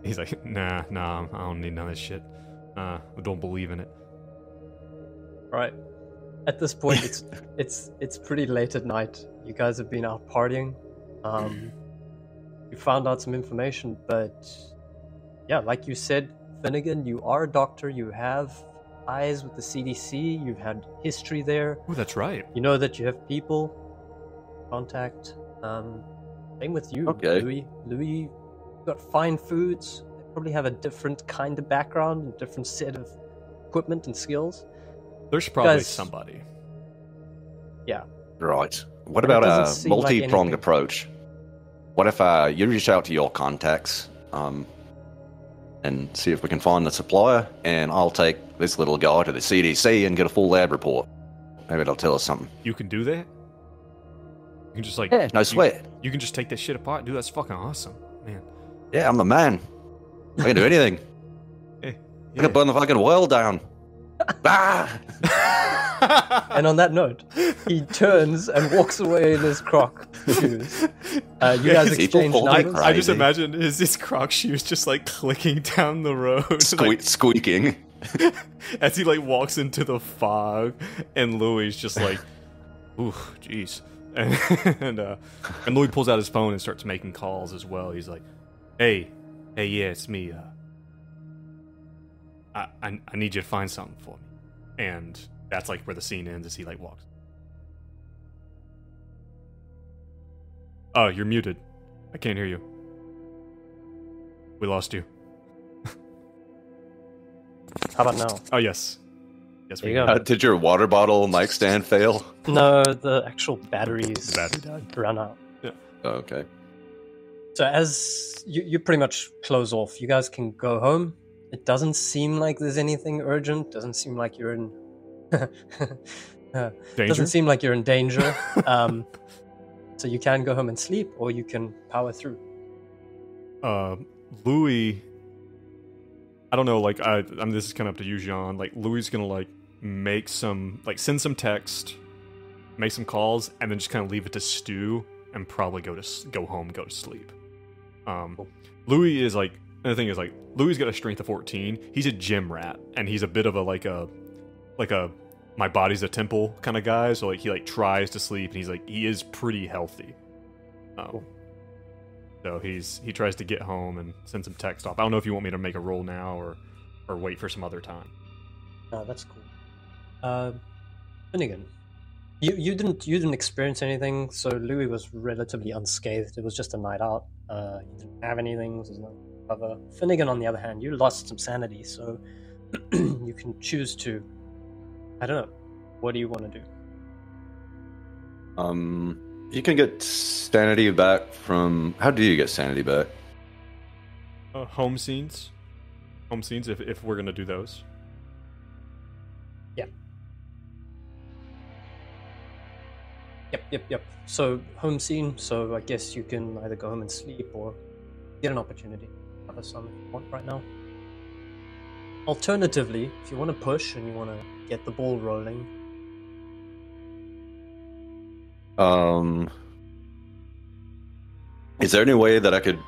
He's like, nah, I don't need none of this shit. I don't believe in it. Right. At this point, it's pretty late at night. You guys have been out partying. You found out some information, but yeah, like you said, Finnigan, you are a doctor. You have ties with the CDC. You've had history there. Oh, that's right. You know that you have people contact. Same with you, okay. Louis, you've got fine foods. They probably have a different kind of background, a different set of equipment and skills. There's probably somebody. Yeah. Right. What And it about doesn't a seem like multi-pronged anything- approach? What if you reach out to your contacts and see if we can find the supplier, and I'll take this little guy to the CDC and get a full lab report. Maybe they'll tell us something. You can do that? You can just like... Yeah, no sweat. You can just take that shit apart? Dude, that's fucking awesome, man. Yeah, I'm the man. I can do anything. Hey, I can burn the fucking world down. Ah! And on that note, he turns and walks away in his croc shoes. You guys People exchange fall like numbers. I just Crazy. imagine his croc shoes just like clicking down the road. Squeaking. As he like walks into the fog, and Louis just like, ooh, jeez. And Louis pulls out his phone and starts making calls as well. He's like, hey, yeah, it's me. I need you to find something for me. And that's like where the scene ends as he like walks. Oh, you're muted. I can't hear you. We lost you. How about now? Oh, yes. Yes, There we you go. Did your water bottle mic stand fail? No, the actual batteries The battery died. ran out. Oh, okay. So as you pretty much close off, you guys can go home. It doesn't seem like there's anything urgent. Doesn't seem like you're in. Danger? Doesn't seem like you're in danger. So you can go home and sleep, or you can power through. Louis, I don't know, like, I mean, this is kind of up to you, Jean. Like, Louis is gonna, like, make some, like, send some text, make some calls, and then just kind of leave it to stew, and probably go home, go to sleep. Louis is, like, another thing is, like, Louis got a strength of 14. He's a gym rat, and he's a bit of a my body's a temple kind of guy, so, like, he, like, tries to sleep, and he is pretty healthy. So he tries to get home and send some text off. I don't know if you want me to make a roll now or wait for some other time. No, that's cool. Finnigan, you didn't experience anything, so Louis was relatively unscathed. It was just a night out. You didn't have anything. There's no cover. Finnigan, on the other hand, you lost some sanity, so you can choose to. I don't know. What do you want to do? You can get sanity back from... How do you get sanity back? Home scenes. Home scenes, if we're going to do those. Yeah. Yep. So, home scene, so I guess you can either go home and sleep or get an opportunity. Have some if you want right now. Alternatively, if you want to push and you want to get the ball rolling... Is there any way that I could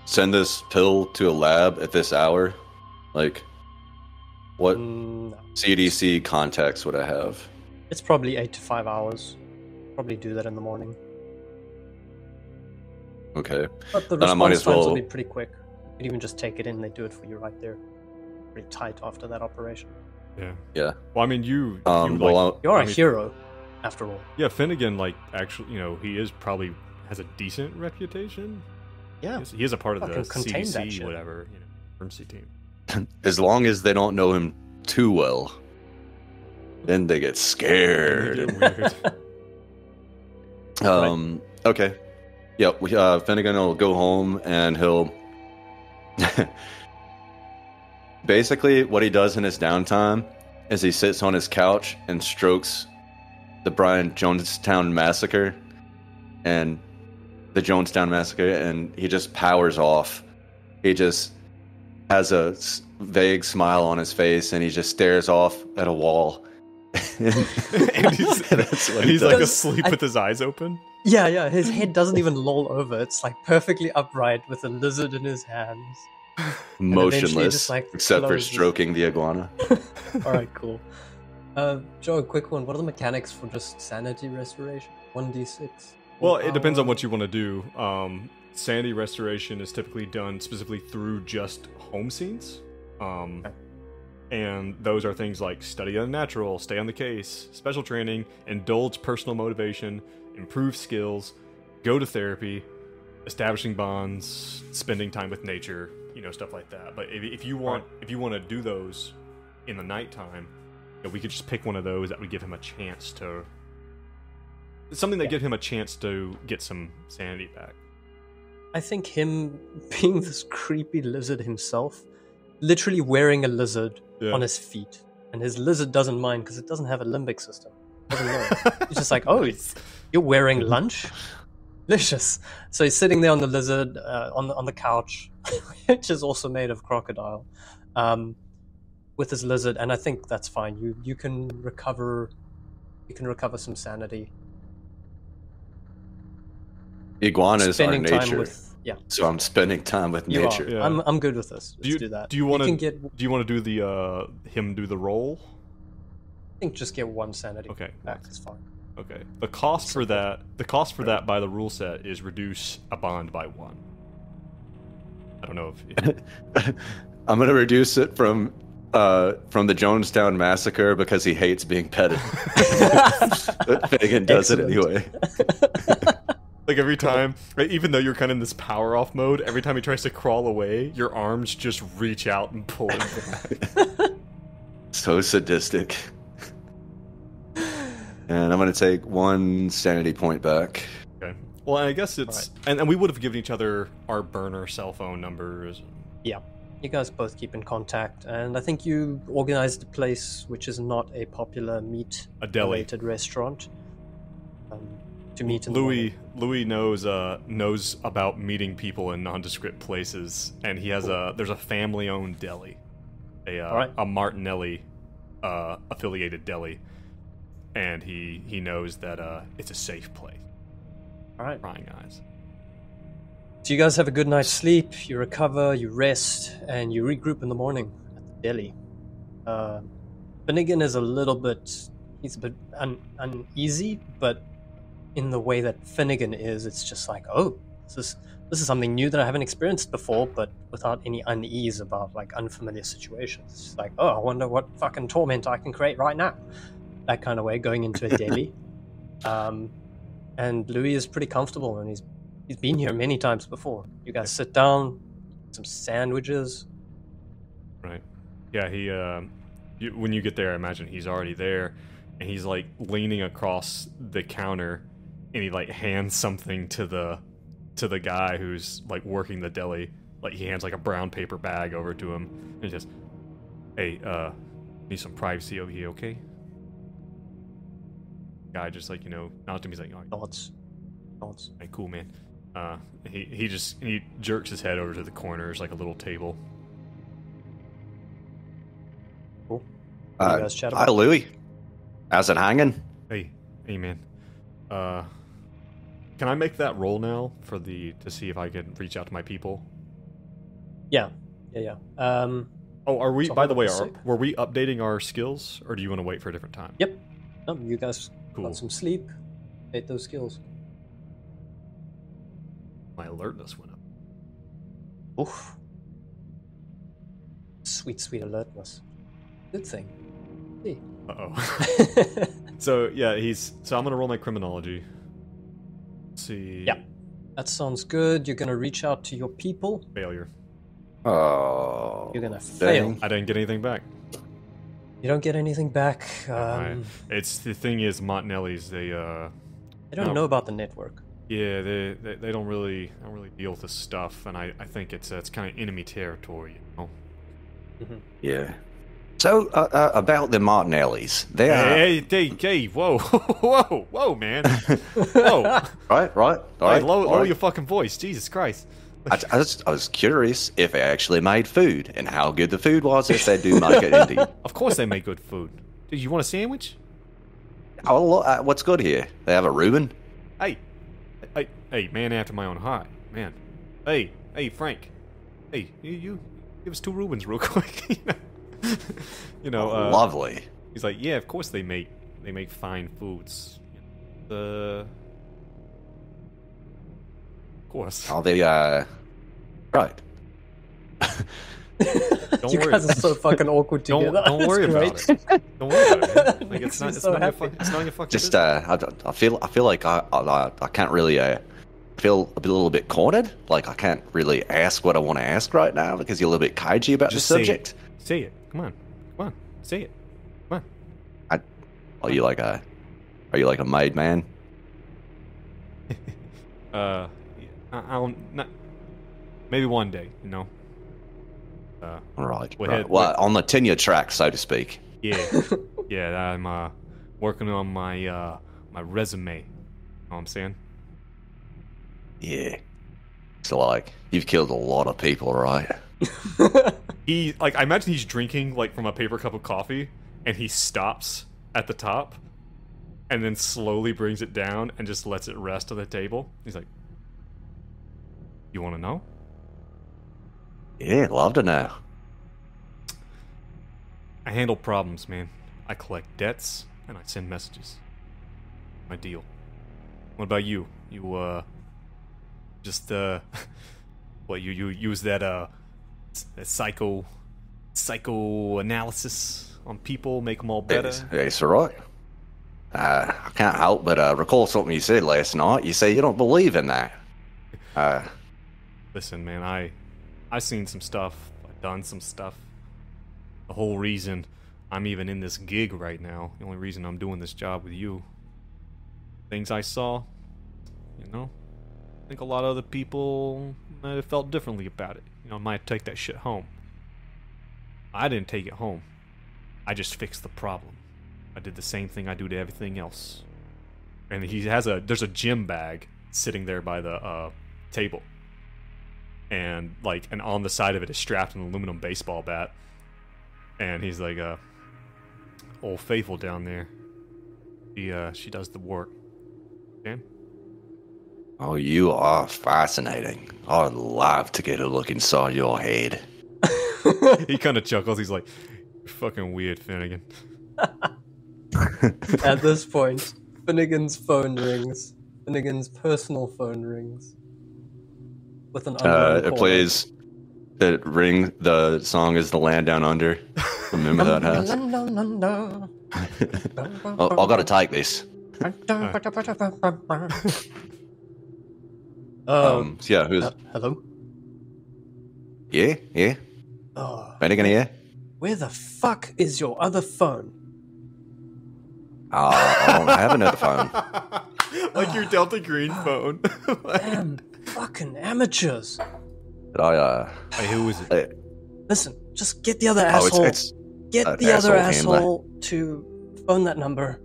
send this pill to a lab at this hour? Like, what No. CDC contacts would I have? It's probably 8 to 5 hours. Probably do that in the morning. Okay. But the Then I might response as times will well- be pretty quick. You can even just take it in, they do it for you right there. Pretty tight after that operation. Yeah. Well, I mean, you Well, You're I a mean- hero, after all. yeah, Finnigan, like, actually, he is probably has a decent reputation. Yeah. He is a part of the Fucking contain that CDC, shit. whatever, emergency team. as long as they don't know him too well, then they get scared. Weird. Okay. Yeah, Finnegan will go home and he'll... Basically, what he does in his downtime is he sits on his couch and strokes the Brian Jonestown Massacre and the Jonestown Massacre, and he just powers off. He just has a vague smile on his face, and he just stares off at a wall. and he's, That's what and he's he like does. asleep with his eyes open. Yeah, his head doesn't even loll over. It's like perfectly upright with a lizard in his hands. Motionless, just, like, except for closes. stroking the iguana. Alright, cool. Joe, a quick one. What are the mechanics for just sanity restoration? 1d6? Well, it depends on what you want to do. Sanity restoration is typically done specifically through just home scenes. And those are things like study unnatural, stay on the case, special training, indulge personal motivation, improve skills, go to therapy, establishing bonds, spending time with nature, stuff like that. But if you want to do those in the nighttime, we could just pick one of those that would give him a chance to something that gives him a chance to get some sanity back. I think him being this creepy lizard himself, literally wearing a lizard on his feet, and his lizard doesn't mind because it doesn't have a limbic system. Doesn't know. He's just like, oh, you're wearing lunch? Delicious. So he's sitting there on the lizard, on the couch, which is also made of crocodile, with his lizard, and I think that's fine. You can recover some sanity. Iguanas are nature. So I'm spending time with nature. Yeah. I'm good with this. Let's do that. Do you want to do the him do the roll? I think just get 1 sanity. Okay, back is fine. Okay. The cost for that by the rule set is reduce a bond by 1. I don't know if I'm gonna reduce it from the Jonestown Massacre because he hates being petted. But Finnigan does it anyway. Like every time, right, even though you're kind of in this power off mode, every time he tries to crawl away, your arms just reach out and pull him back. So sadistic. And I'm going to take 1 sanity point back. Okay. Well, I guess it's... Right. And we would have given each other our burner cell phone numbers. Yeah. You guys both keep in contact. And I think you organized a place which is not a popular meat-related restaurant. To meet in Louis knows about meeting people in nondescript places, and he has there's a family-owned deli, a Martinelli affiliated deli, and he knows that it's a safe place. All right. Prying eyes. So you guys have a good night's sleep. You recover, you rest, and you regroup in the morning at the deli. Finnigan is a little bit uneasy, but in the way that Finnigan is, it's just like, oh, this is something new that I haven't experienced before, but without any unease about like unfamiliar situations. It's just like, oh, I wonder what fucking torment I can create right now. That kind of way, going into a deli. And Louis is pretty comfortable, and he's been here many times before. You guys sit down, some sandwiches. Right. Yeah, when you get there, I imagine he's already there, and he's like leaning across the counter, and he like hands something to the guy who's like working the deli. Like he hands like a brown paper bag over to him, and he says, "Hey, need some privacy over here, okay?" Guy just like, nods to me, he's like, "Oh, Nods. Hey, cool, man." He jerks his head over to the corner. There's like a little table. Cool. What do you guys chat about? Hi, Louis. How's it hanging? Hey, man. Can I make that roll now to see if I can reach out to my people? Yeah. Are we? By the way, were we updating our skills, or do you want to wait for a different time? Yep. No, you guys got some sleep. Ate those skills. My alertness went up. Oof. Sweet alertness. Good thing. See. Uh-oh. So I'm gonna roll my criminology. Let's see. Yeah. That sounds good. You're gonna reach out to your people. Failure. Oh. You're gonna fail. I didn't get anything back. You don't get anything back. It's the thing is, Montanelli's they don't know about the network. Yeah, they don't really deal with this stuff, and I think it's kind of enemy territory, Mm-hmm. Yeah. So about the Martinellis, they are. Hey, whoa, man, whoa. Right. Hey, lower your fucking voice, Jesus Christ. I was curious if they actually made food and how good the food was, if they do make it indeed. Of course they make good food. Did you want a sandwich? Oh, what's good here? They have a Reuben? Hey, man after my own heart, man. Hey, Frank. Hey, you give us 2 Reubens real quick. Lovely. He's like, yeah, of course they make fine foods. Of course. Are they right? You guys are so fucking awkward together. Don't worry about it. Don't worry about it. Like, it's not your fucking just business. I feel like I can't really feel a little bit cornered. Like I can't really ask what I want to ask right now because you're a little bit cagey about the subject. Say it. Come on. Say it. Come on. Are you like a made man? I'll not. Maybe one day, you know. Right. Well, Well, on the tenure track, so to speak. Yeah, yeah. I'm working on my my resume. You know what I'm saying? Yeah. So, like, you've killed a lot of people, right? I imagine he's drinking like from a paper cup of coffee, and he stops at the top, and then slowly brings it down and just lets it rest on the table. He's like, "You want to know?" Yeah, love to know. I handle problems, man. I collect debts and I send messages. My deal. What about you? You just what you use that psychoanalysis on people, make them all better? It's all right. I can't help but recall something you said last night. You say you don't believe in that. Listen, man, I've seen some stuff. I've done some stuff. The whole reason I'm even in this gig right now, the only reason I'm doing this job with you, things I saw, you know, I think a lot of other people might have felt differently about it. You know, might take that shit home. I didn't take it home. I just fixed the problem. I did the same thing I do to everything else. And there's a gym bag sitting there by the table. And on the side of it is strapped an aluminum baseball bat. And he's like, Old Faithful down there. She does the work. Okay? Oh, you are fascinating. I'd love to get a look inside your head. He kind of chuckles. He's like, "You're fucking weird, Finnigan." At this point, Finnigan's phone rings. Finnigan's personal phone rings. With an unknown It caller. plays. It ring. The song is "The Land Down Under." Remember that house? I gotta take this. Yeah, who's? Hello? Yeah. Oh, Finnigan here. where the fuck is your other phone? I don't have another phone. Like your Delta Green phone. Damn, fucking amateurs. Did I? Hey, who is it? Listen, just get the other Oh, asshole. it's Get an the other asshole asshole to phone that number.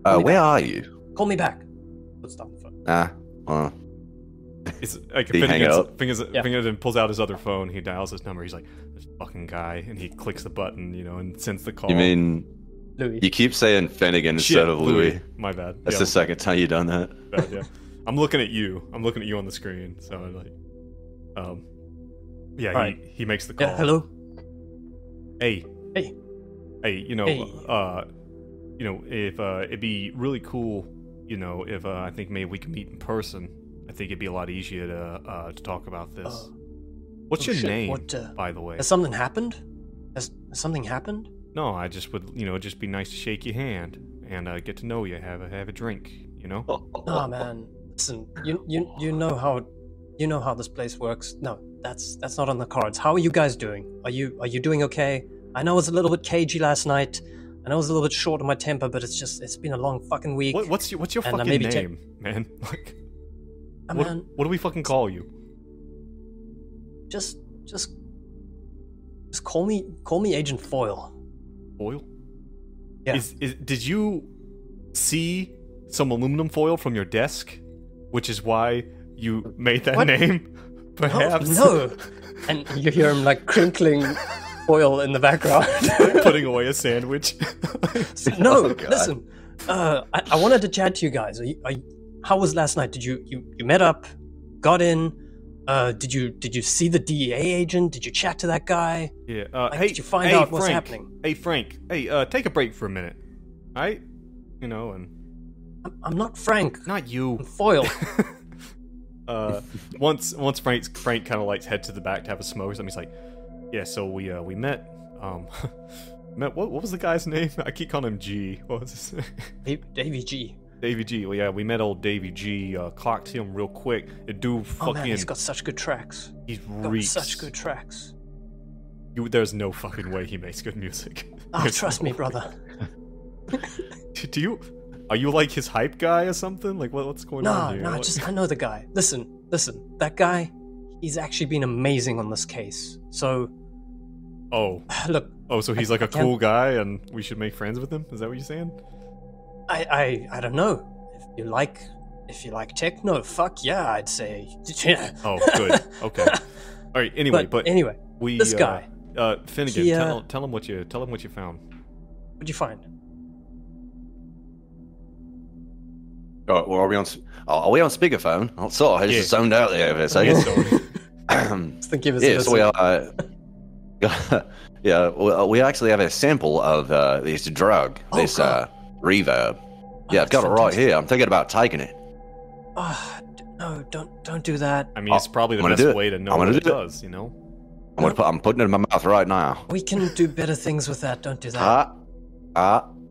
where are you? Call me back. Let's stop the phone. It's like Did he hang up? Finnigan pulls out his other phone. He dials his number. He's like, "This fucking guy," and he clicks the button, you know, and sends the call. You mean Louis. you keep saying Finnigan instead of Louis? My bad. That's the second time you've done that. Bad, yeah. I'm looking at you. I'm looking at you on the screen. So I'm like, yeah. Right. He makes the call. Yeah, hello? Hey. Hey. If it'd be really cool, you know, if I think maybe we can meet in person. I think it'd be a lot easier to talk about this. What's your name, by the way? Has something happened? Has something happened? No, I just would, you know, just be nice to shake your hand and get to know you, have a drink, you know. Oh man, listen, you know how this place works. No, that's not on the cards. How are you guys doing? Are you doing okay? I know I was a little bit cagey last night. I know I was a little bit short on my temper, but it's been a long fucking week. What's your and fucking name, man? Like, what do we fucking call you? Just call me Agent Foil. Foil? Yeah. Did you see some aluminum foil from your desk, which is why you made that name? Perhaps. No. And you hear him like crinkling foil in the background, putting away a sandwich. No, listen. I wanted to chat to you guys. How was last night? Did you met up, got in? Did you see the DEA agent? Did you chat to that guy? Yeah. Did you find out what's happening? Hey, Frank. Hey, take a break for a minute. All right? You know, and I'm not Frank. not you. I'm Foil. Once Frank kind of like head to the back to have a smoke or something. He's like, yeah. So we met. Met what was the guy's name? I keep calling him G. What was his name? Davey G. Davey G. Well, yeah, we met old Davey G. Clocked him real quick. The dude fucking. Oh man, he's got such good tracks. He's Got such good tracks. There's no fucking way he makes good music. Oh, trust me, brother. Do you? Are you like his hype guy or something? Like what's going on here? No, I know the guy. Listen, that guy, he's actually been amazing on this case. So, look. Oh, so he's like a cool guy, and we should make friends with him? Is that what you're saying? I don't know. If you like techno, fuck yeah, I'd say. Oh, good. Okay. All right. Anyway, but anyway, this guy, Finnigan, tell him what you found. What'd you find? Oh, well, are we on speakerphone? Oh, sorry, I just zoned out there for a second. Give us yes, we are. We actually have a sample of this drug, reverb. Yeah, I've got it right here. I'm thinking about taking it. No, don't do that. I mean, it's probably the best way to know what it does, you know? I'm putting it in my mouth right now. We can do better things with that. Don't do that.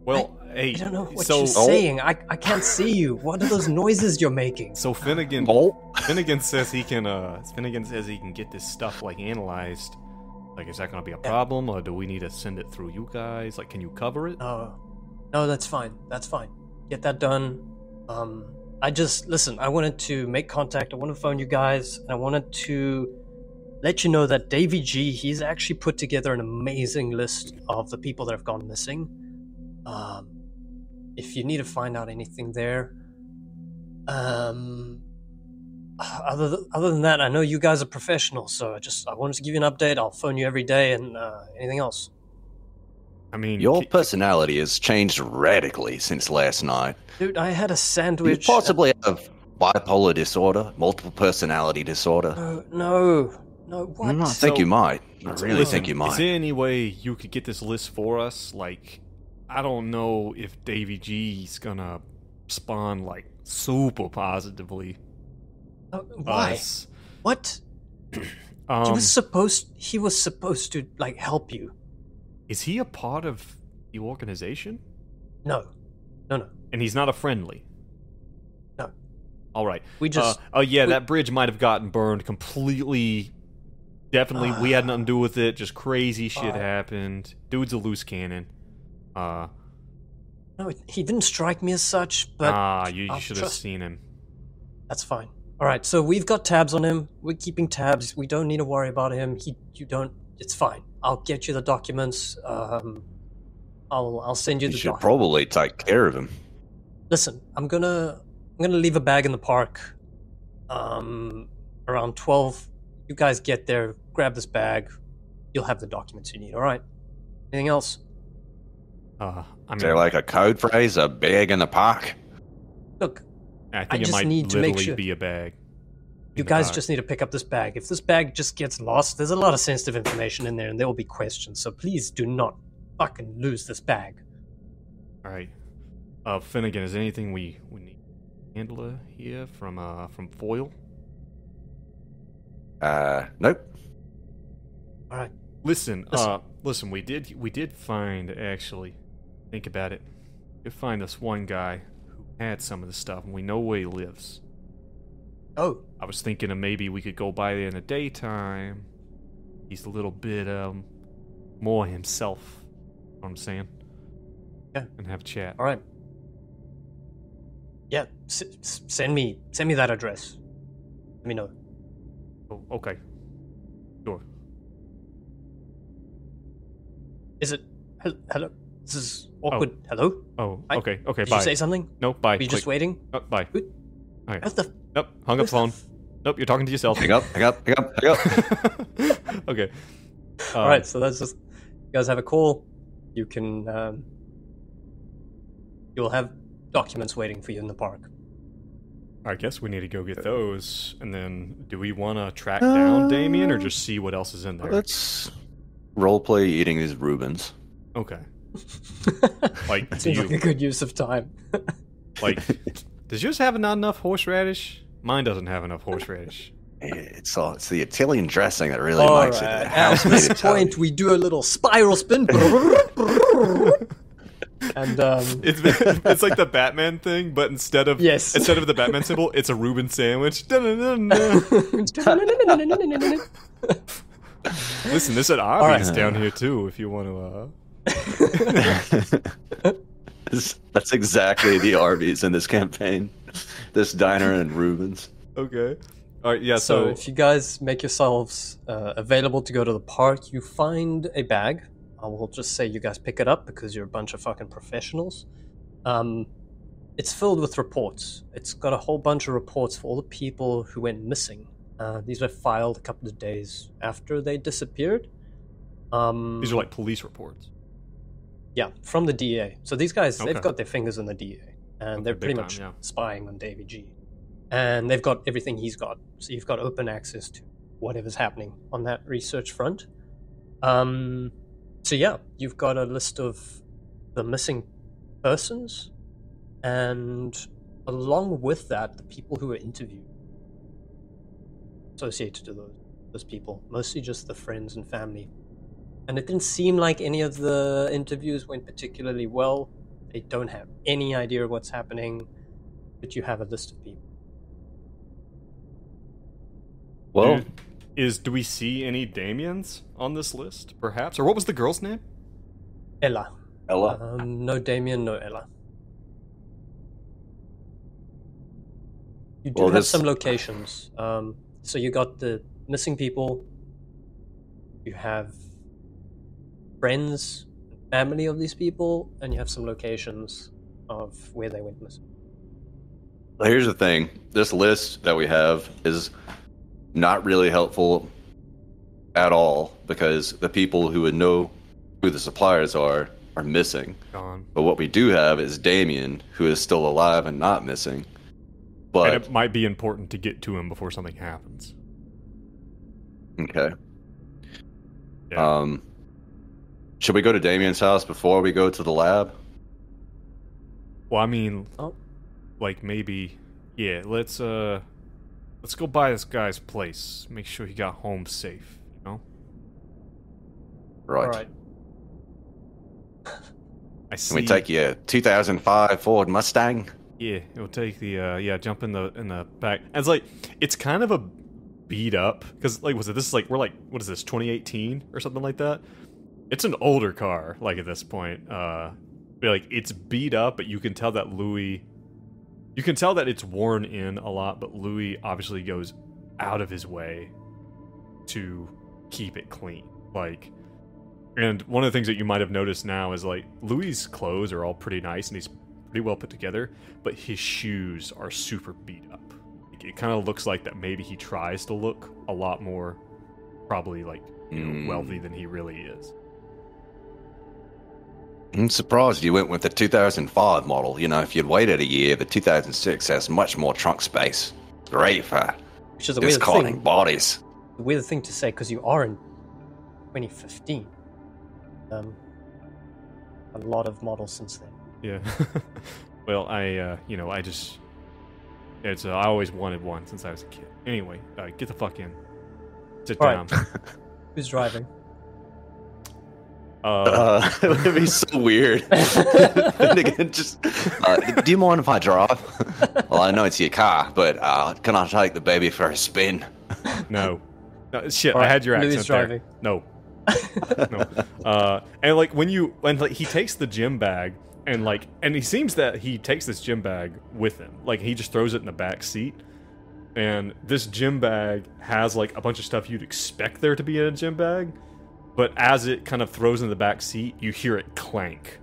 Well, hey, I don't know what you're saying. I can't see you. What are those noises you're making? So Finnigan says he can. Finnigan says he can get this stuff like analyzed. Like, is that going to be a problem, or do we need to send it through you guys? Like, can you cover it? No, that's fine. That's fine. Get that done. I wanted to make contact. I wanted to phone you guys. And I wanted to let you know that Davey G, he's actually put together an amazing list of the people that have gone missing. If you need to find out anything there, other than that, I know you guys are professionals, so I wanted to give you an update. I'll phone you every day, and anything else. I mean, your personality has changed radically since last night. Dude, I had a sandwich. You possibly have bipolar disorder, multiple personality disorder. No, what? I think you might. I really think you might. Is there any way you could get this list for us? Like, I don't know if Davey G's gonna spawn like super positively. Why? Us. What? He was supposed to like help you. Is he a part of the organization? No. And he's not a friendly? No. All right. We just... that bridge might have gotten burned completely. Definitely, we had nothing to do with it. Just crazy shit happened. Dude's a loose cannon. No, he didn't strike me as such, but... you should have seen him. That's fine. All right, so we've got tabs on him. We're keeping tabs. We don't need to worry about him. It's fine. I'll get you the documents. I'll send you the documents. You should probably take care of him. Listen, I'm gonna leave a bag in the park. Around 12. You guys get there, grab this bag. You'll have the documents you need. All right. Anything else? Is there like a code phrase? A bag in the park? Look, I think it might literally be a bag. You guys just need to pick up this bag. If this bag just gets lost, there's a lot of sensitive information in there, and there will be questions. So please do not fucking lose this bag. All right. Finnigan, is there anything we need to handle here from Foil? Nope. All right. Listen, we did find, actually, think about it. We did find this one guy who had some of the stuff, and we know where he lives. Oh. I was thinking of maybe we could go by there in the daytime. He's a little bit more himself. You know what I'm saying? Yeah. And have a chat. All right. Yeah, send me that address. Let me know. Oh, okay. Sure. Is it... Hello? This is awkward. Oh. Hello? Oh, okay, Did bye. you say something? No, bye. Were you just waiting? Bye. What? All right. What the... Nope, hung up the phone. Nope, you're talking to yourself. Hang up. Okay. All right, so that's just... You guys have a call. You can... You'll have documents waiting for you in the park. I guess we need to go get those. And then, do we want to track down Damien or just see what else is in there? Let's roleplay eating these Reubens. Okay. Like, that seems like a good use of time. Like, does yours have not enough horseradish? Mine doesn't have enough horseradish. It's the Italian dressing that really makes it. At this point, we do a little spiral spin. And it's like the Batman thing, but instead of the Batman symbol, it's a Reuben sandwich. Listen, there's an Arby's down here too. If you want to. That's exactly the Arby's in this campaign. This diner and Rubens. Okay. All right. Yeah. So So if you guys make yourselves available to go to the park, you find a bag. I will just say you guys pick it up because you're a bunch of fucking professionals. It's filled with reports. It's got a whole bunch of reports for all the people who went missing. These were filed a couple of days after they disappeared. these are like police reports. Yeah, from the DA. So these guys, Okay. they've got their fingers in the DA, and Okay, they're big pretty time, much yeah. spying on Davy G. And they've got everything he's got. So you've got open access to whatever's happening on that research front. So yeah, you've got a list of the missing persons, and along with that, the people who were interviewed associated to those people, mostly just the friends and family. And it didn't seem like any of the interviews went particularly well. They don't have any idea of what's happening, but you have a list of people. Well, Do we see any Damians on this list, perhaps? Or what was the girl's name? Ella. Ella. No Damien, no Ella. You do Well, have this- some locations. So you got the missing people. You have friends, family of these people, and you have some locations of where they went missing. Well, here's the thing. This list that we have is not really helpful at all because the people who would know who the suppliers are missing. Gone. But what we do have is Damien, who is still alive and not missing. But And it might be important to get to him before something happens. okay. Yeah. Should we go to Damien's house before we go to the lab? Well, I mean, Oh. like maybe, yeah. Let's go by this guy's place. Make sure he got home safe. You know. Right. All right. I see. Can we take your 2005 Ford Mustang? Yeah, it'll take the jump in the back. And it's like it's kind of a beat up because like was it this is like we're like what is this 2018 or something like that? It's an older car like at this point. Like it's beat up, but you can tell that you can tell that it's worn in a lot. But Louis obviously goes out of his way to keep it clean. Like, and one of the things that you might have noticed now is like Louis's clothes are all pretty nice and he's pretty well put together, but his shoes are super beat up. Like, it kind of looks like that maybe he tries to look a lot more probably like wealthy than he really is. I'm surprised you went with the 2005 model. You know, if you'd waited a year, the 2006 has much more trunk space. Great for Which is a weird discarding thing. bodies. A weird thing to say because you are in 2015. A lot of models since then. Yeah. Well, I always wanted one since I was a kid. Anyway, get the fuck in. Sit All down. right. Who's driving? It would be so weird. Finnigan just, do you mind if I drive? Well, I know it's your car, but can I take the baby for a spin? No. Shit, All I right, had your Louis accent driving. there. No. No. And like when he takes the gym bag and he seems that he takes this gym bag with him. Like he just throws it in the back seat. And this gym bag has like a bunch of stuff you'd expect there to be in a gym bag, but as it kind of throws in the back seat, you hear it clank.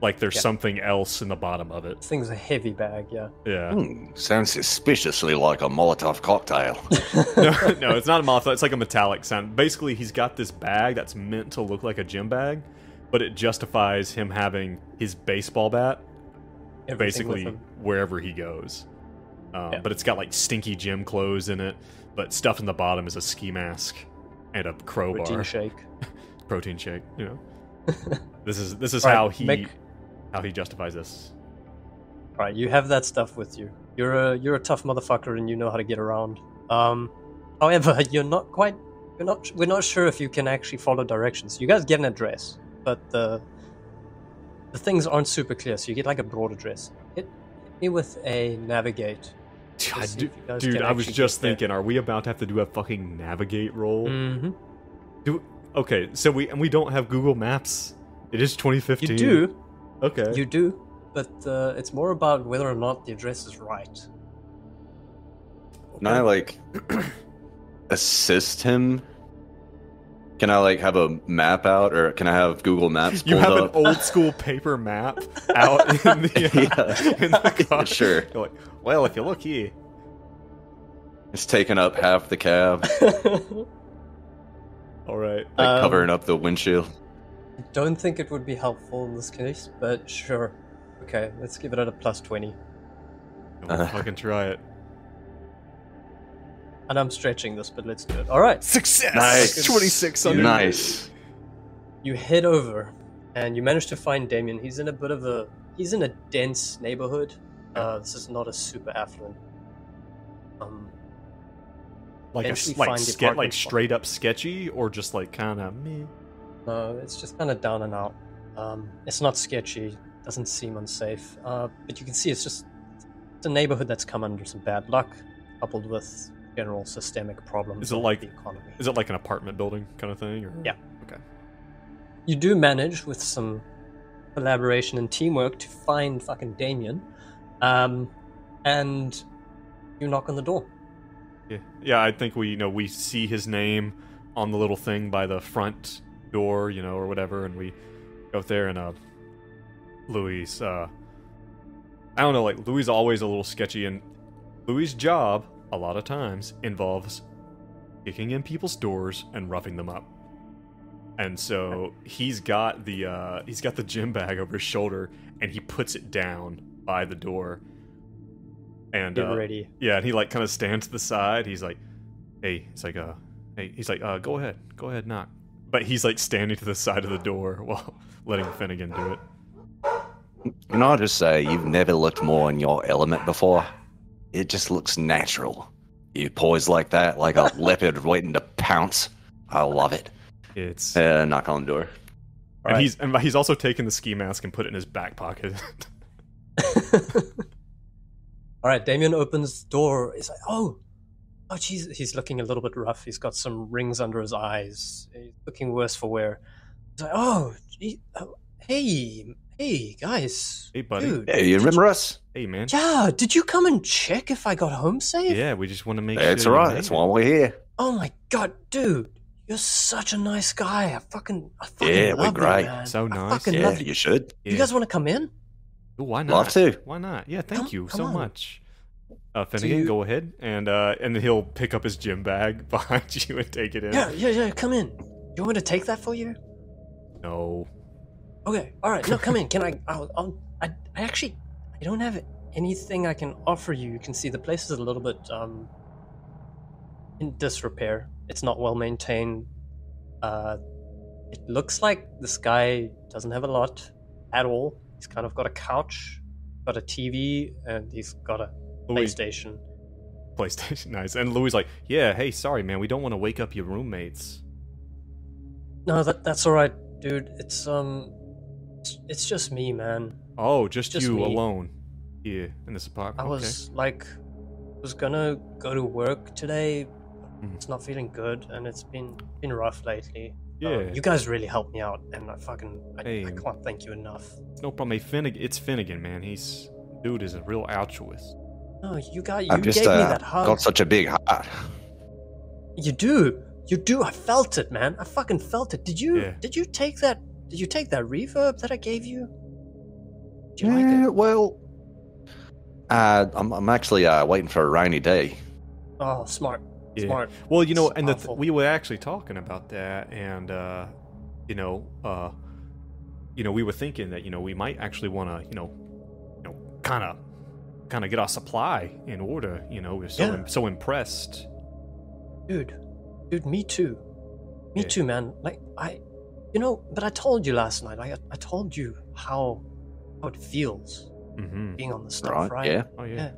Like there's something else in the bottom of it. This thing's a heavy bag, yeah. Yeah. Sounds suspiciously like a Molotov cocktail. No, it's not a Molotov. It's like a metallic sound. Basically, he's got this bag that's meant to look like a gym bag, but it justifies him having his baseball bat Everything with basically him. wherever he goes. But it's got like stinky gym clothes in it, but stuff in the bottom is a ski mask and a crowbar. Protein shake. Protein shake, you know. This is All right, how he justifies this. Right, you have that stuff with you. You're a tough motherfucker and you know how to get around. However, we're not sure if you can actually follow directions. You guys get an address, but the things aren't super clear, so you get like a broad address. Hit me with a navigate. God, see if you guys dude, can I was actually just get there. thinking, are we about to have to do a fucking navigate roll? Mm-hmm. Okay, so we don't have Google Maps. It is 2015. You do. Okay. You do. but it's more about whether or not the address is right. Can I like assist him? Can I like have a map out, or can I have Google Maps pulled You have up? an old school paper map out in the, in the car. Sure. You're like, well, if you look here. It's taking up half the cab, All right. like covering up the windshield. Don't think it would be helpful in this case, but sure. Okay, let's give it at a +20. We'll fucking try it. And I'm stretching this, but let's do it. All right. Success! Nice. 26 on Nice. You head over, and you manage to find Damien. He's in a dense neighborhood. This is not a super affluent. Like eventually like find the like apartment straight up sketchy, or just like kind of meh? No, it's just kind of down and out. It's not sketchy. Doesn't seem unsafe. But you can see it's a neighborhood that's come under some bad luck, coupled with general systemic problems. Is it of like the economy? Is it like an apartment building kind of thing? Or? Yeah. Okay. You do manage, with some collaboration and teamwork, to find fucking Damien, and you knock on the door. Yeah. I think we see his name on the little thing by the front door, or whatever, and we go up there, and Louis, I don't know, like Louis is always a little sketchy, and Louis' job a lot of times involves kicking in people's doors and roughing them up. And so he's got the gym bag over his shoulder, and he puts it down by the door. And Get ready. Yeah, and he like kind of stands to the side. He's like, "Hey," it's like, "Hey," he's like, "Go ahead, knock." But he's like standing to the side of the door while letting Finnigan do it. Can I just say, you've never looked more in your element before? It just looks natural. You poise like that, like a leopard waiting to pounce. I love it. It's Knock on the door. and he's also taken the ski mask and put it in his back pocket. All right, Damien opens the door. He's like, oh, jeez. He's looking a little bit rough. He's got some rings under his eyes. He's looking worse for wear. He's like, hey, guys. Hey, buddy. Dude, Hey, you remember us? Hey, man. yeah, did you come and check if I got home safe? Yeah, we just want to make That's sure. all you right. made That's it. why we're here. Oh my god, dude. You're such a nice guy. I fucking Yeah, we're love great. you, man. So I nice. fucking Yeah, love you. you should. You guys want to come in? Ooh, why not? Love to. Why not? Yeah, thank Come- you come so on. much. Finnegan, go ahead, and then he'll pick up his gym bag behind you and take it in. Yeah, come in. You want me to take that for you? No. Okay, alright, no, come in. Can I actually, I don't have anything I can offer you. You can see the place is a little bit, in disrepair. It's not well maintained. It looks like this guy doesn't have a lot at all. He's kind of got a couch, got a TV, and he's got a PlayStation. PlayStation, nice. And Louis like, yeah, hey, sorry, man, we don't want to wake up your roommates. No, that's alright, dude. It's just me, man. Oh, just you me. alone here in this apartment. I was gonna go to work today. Mhm. It's not feeling good, and it's been rough lately. Yeah. You guys really helped me out, and I Hey. can't thank you enough. No problem. Hey, it's Finnegan, man. Dude is a real altruist. No, you I've just gave me that hug. got such a big heart. You do. I felt it, man. I fucking felt it. Did you? Yeah. Did you take that? Did you take that reverb that I gave you? Did you like it? Well, I'm actually waiting for a rainy day. Oh, smart. Yeah. Smart. Well, and Powerful. we were actually talking about that, and we were thinking that we might actually want to kind of get our supply in order. We're so impressed. Dude, me too. Me Yeah. too, man. Like but I told you last night. I told you how it feels Mm-hmm. being on the stuff, right? Yeah. Oh yeah. Yeah.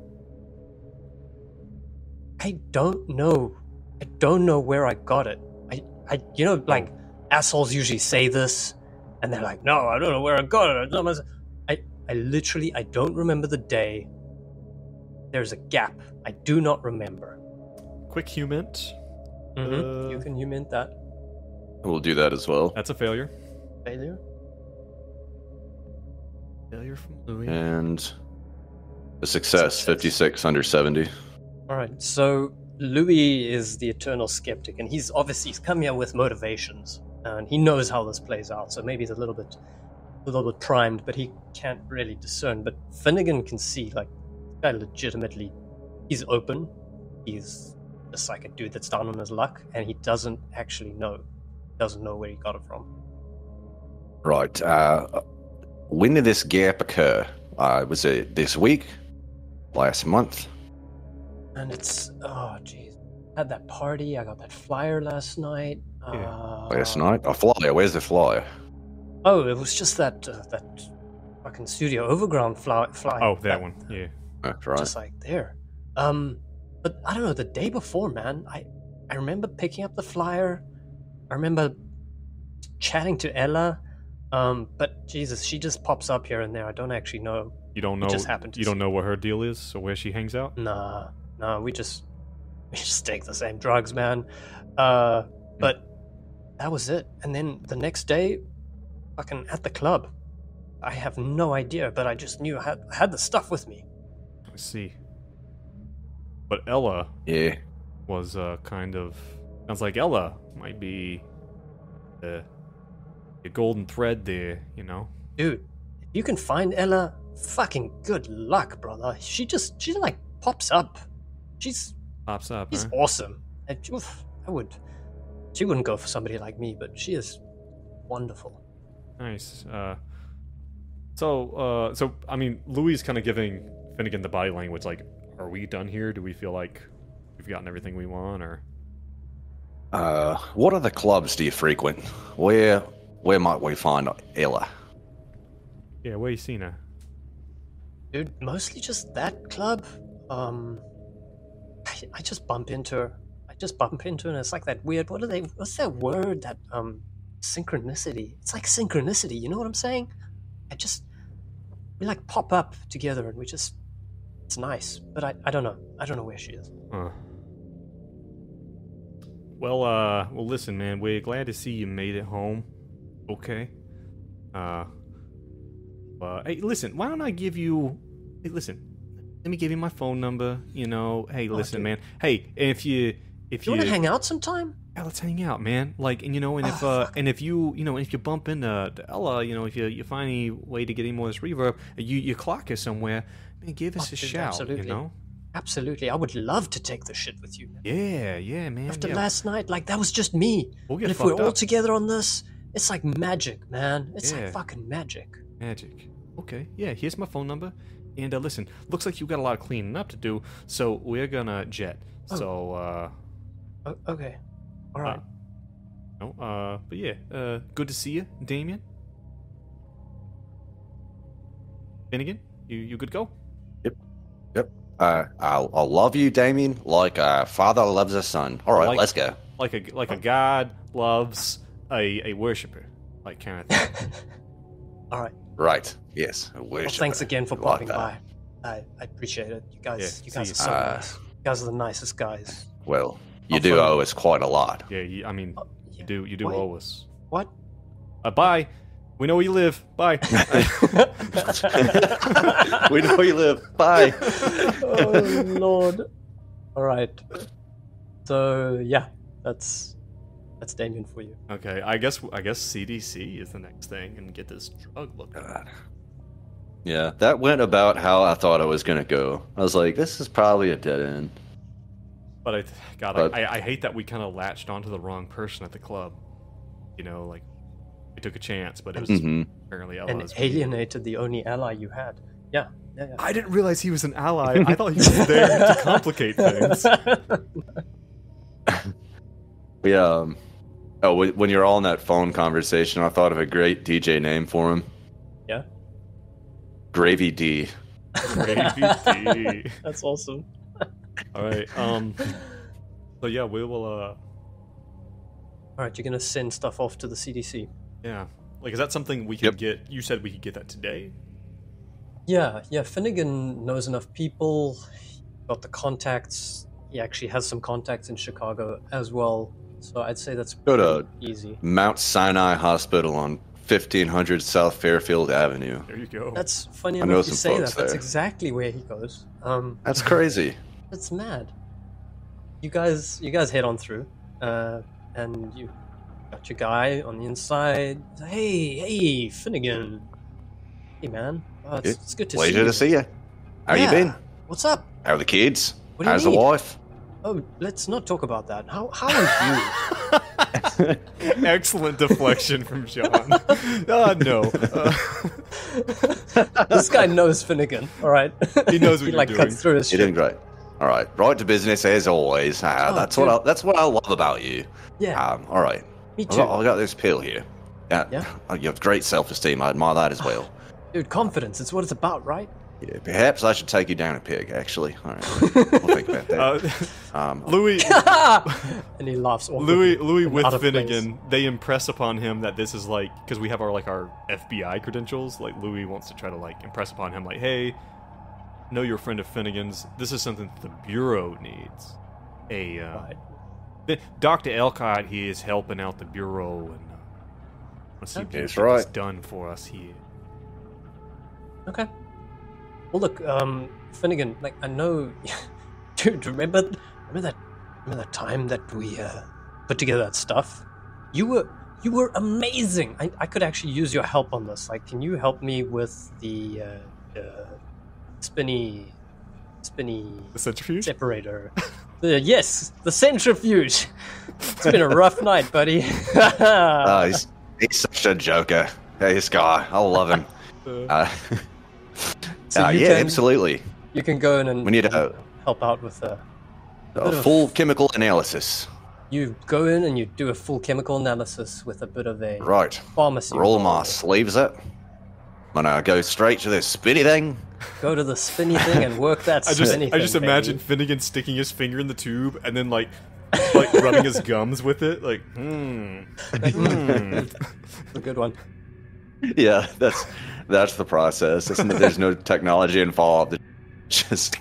I don't know where I got it. Like assholes usually say this, and they're like, "No, I don't know where I got it." I literally don't remember the day. There's a gap. I do not remember. Quick humint. You can humint that. We'll do that as well. That's a failure. Failure. Failure. from Louis. And a success, 56 under 70. All right, so Louis is the eternal skeptic, and he's come here with motivations, and he knows how this plays out. So maybe he's a little bit primed, but he can't really discern. But Finnigan can see, like, this guy legitimately, he's open. He's just like a dude that's down on his luck, and he doesn't actually know. Doesn't know where he got it from. Right. When did this gap occur? Was it this week? Last month? And it's, oh jeez, had that party. I got that flyer last night. Last night? A flyer. Where's the flyer? Oh, it was just that fucking Studio Overground flyer. Oh, that one. Yeah. That's right. Just like there. But I don't know. The day before, man, I remember picking up the flyer. I remember chatting to Ella. But Jesus, she just pops up here and there. I don't actually know. You don't know. It just happened to you don't know what her deal is or where she hangs out. Nah, we just take the same drugs, man. But that was it. And then the next day, fucking at the club, I have no idea, but I just knew I had the stuff with me. I see. But Ella, was kind of sounds like Ella might be the golden thread there, you know. Dude, if you can find Ella, fucking good luck, brother. She like pops up. She's awesome. She wouldn't go for somebody like me, but she is wonderful. Nice. So I mean, Louis is kind of giving Finnigan the body language. Like, are we done here? Do we feel like we've gotten everything we want, or? What other clubs do you frequent? Where might we find Ella? Yeah, where you seen her? Dude, mostly just that club. I just bump into her. And it's like that weird. What's that word? That synchronicity. It's like synchronicity. You know what I'm saying? We like pop up together, and it's nice. But I don't know. I don't know where she is. Well, listen, man. We're glad to see you made it home. Okay. Hey, listen. Why don't I give you? Hey, listen. Let me give you my phone number. You know. Hey, listen, man. Hey, and if you want to hang out sometime? Yeah, let's hang out, man. Like, and you know, and if you bump into Ella, you know, if you find any way to get any more of this reverb, you clock her somewhere, man, give us a shout. Absolutely. You know. Absolutely, I would love to take the shit with you. Man. Yeah, man. After last night, like that was just me. We'll get but if we're all together on this, it's like magic, man. It's like fucking magic. Magic. Okay. Yeah. Here's my phone number. And listen, looks like you've got a lot of cleaning up to do, so we're gonna jet. Oh. So. Okay. All right. But yeah. Good to see you, Damien. Finnigan, you good to go? Yep. I'll love you, Damien, like a father loves a son. All right, let's go. Like a god loves a worshiper, like kind of thing. All right. Right. Yes. A worshiper. Well, thanks again for popping by. I appreciate it. You guys are so nice. You guys are the nicest guys. Well, you do owe us quite a lot. Yeah. You do owe us. What? Bye. We know where you live. Bye. We know where you live. Bye. Oh Lord. All right. So yeah, that's Damien for you. Okay. I guess CDC is the next thing and get this drug looked at. Yeah, that went about how I thought it was gonna go. I was like, this is probably a dead end. But I hate that we kind of latched onto the wrong person at the club. You know, like. We took a chance, but it was apparently Ella. And alienated the only ally you had. Yeah. I didn't realize he was an ally. I thought he was there to complicate things. When you're all in that phone conversation, I thought of a great DJ name for him. Yeah? Gravy D. Gravy D. That's awesome. All right. So yeah, we will. All right, you're gonna send stuff off to the CDC. Yeah. Like, is that something we can get? You said we could get that today? Yeah. Finnigan knows enough people. He got the contacts. He actually has some contacts in Chicago as well. So I'd say that's pretty easy. Mount Sinai Hospital on 1500 South Fairfield Avenue. There you go. That's funny I know enough you some say that. folks That's there. exactly where he goes. That's crazy. That's mad. You guys head on through, and you got your guy on the inside. Hey, Finnigan. Hey, man. It's good to see you. Pleasure to see you. How you been? What's up? How are the kids? What do you How's the need? wife? Oh, let's not talk about that. How are you? Excellent deflection from John. No. This guy knows Finnigan. All right. He knows what he you're cuts doing. through his You're shit. doing great. All right, right to business as always. That's what I love about you. Yeah. All right. Me too. I got this pill here. Yeah? You have great self-esteem. I admire that as well. Dude, confidence. It's what it's about, right? Yeah, perhaps I should take you down a pig. Actually, all right. We'll think about that. Louis, And he laughs awkwardly. Louis and with out of place. Finnigan, they impress upon him that this is like, because we have our FBI credentials. Like Louis wants to try to impress upon him, like, hey, know you're a friend of Finnigan's. This is something the Bureau needs. Dr. Elcott here is helping out the Bureau, and let's see if That's this right. done for us here. Okay. Well, look, Finnigan, I know, dude. Remember that time that we put together that stuff? You were amazing. I could actually use your help on this. Can you help me with the spinny The centrifuge? separator? Yes, the centrifuge. It's been a rough night, buddy. He's such a joker. Hey, this guy, I love him. So you Yeah, can- absolutely. You can go in and We need a help out with A bit of- full chemical analysis. You go in and you do a full chemical analysis with a bit of a Right. pharmacy. Roll my involved. sleeves up. I'm gonna go straight to this spinny thing. Go to the spinny thing and work that I spinny just thing, imagine baby. Finnigan sticking his finger in the tube and then rubbing his gums with it, A good one. Yeah, that's the process. There's no technology involved. It's just.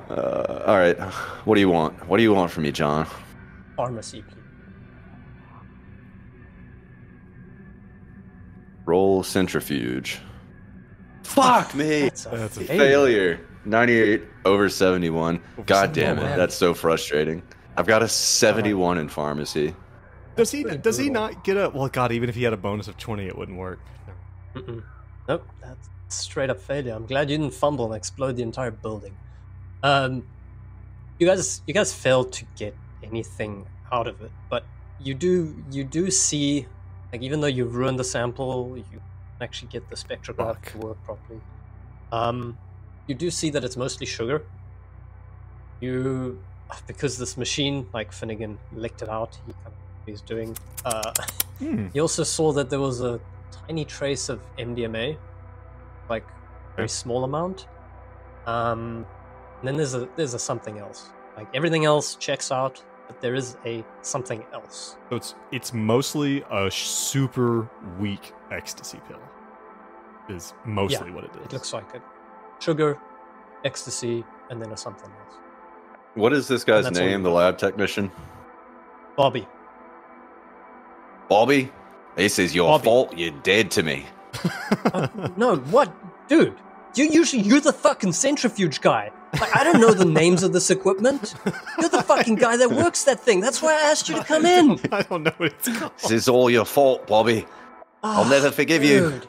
All right. What do you want? What do you want from me, John? Pharmacy, please. Roll centrifuge. Fuck me. That's a Failure. 98 over 71. God damn it. man. That's so frustrating. I've got a 71 in pharmacy. Does he brutal. not get a... Well, God, even if he had a bonus of 20, it wouldn't work. Mm-mm. Nope, that's straight up failure. I'm glad you didn't fumble and explode the entire building. You guys failed to get anything out of it, but you do see, even though you ruined the sample, you can actually get the spectrograph to work properly. You do see that it's mostly sugar. Because this machine, Finnigan licked it out, he kind of he's doing. You also saw that there was a tiny trace of MDMA, very small amount. And then there's a something else. Everything else checks out, but there is a something else. So it's mostly a super weak ecstasy pill. Is mostly what it is. It looks like it. Sugar, ecstasy, and then a something else. What is this guy's that's all name, you the got. lab technician? Bobby. Bobby? This is your Bobby. fault. You're dead to me. No, what? Dude, you're the fucking centrifuge guy. I don't know the names of this equipment. You're the fucking guy that works that thing. That's why I asked you to come in. I don't know what it's called. This is all your fault, Bobby. I'll never forgive you. Dude.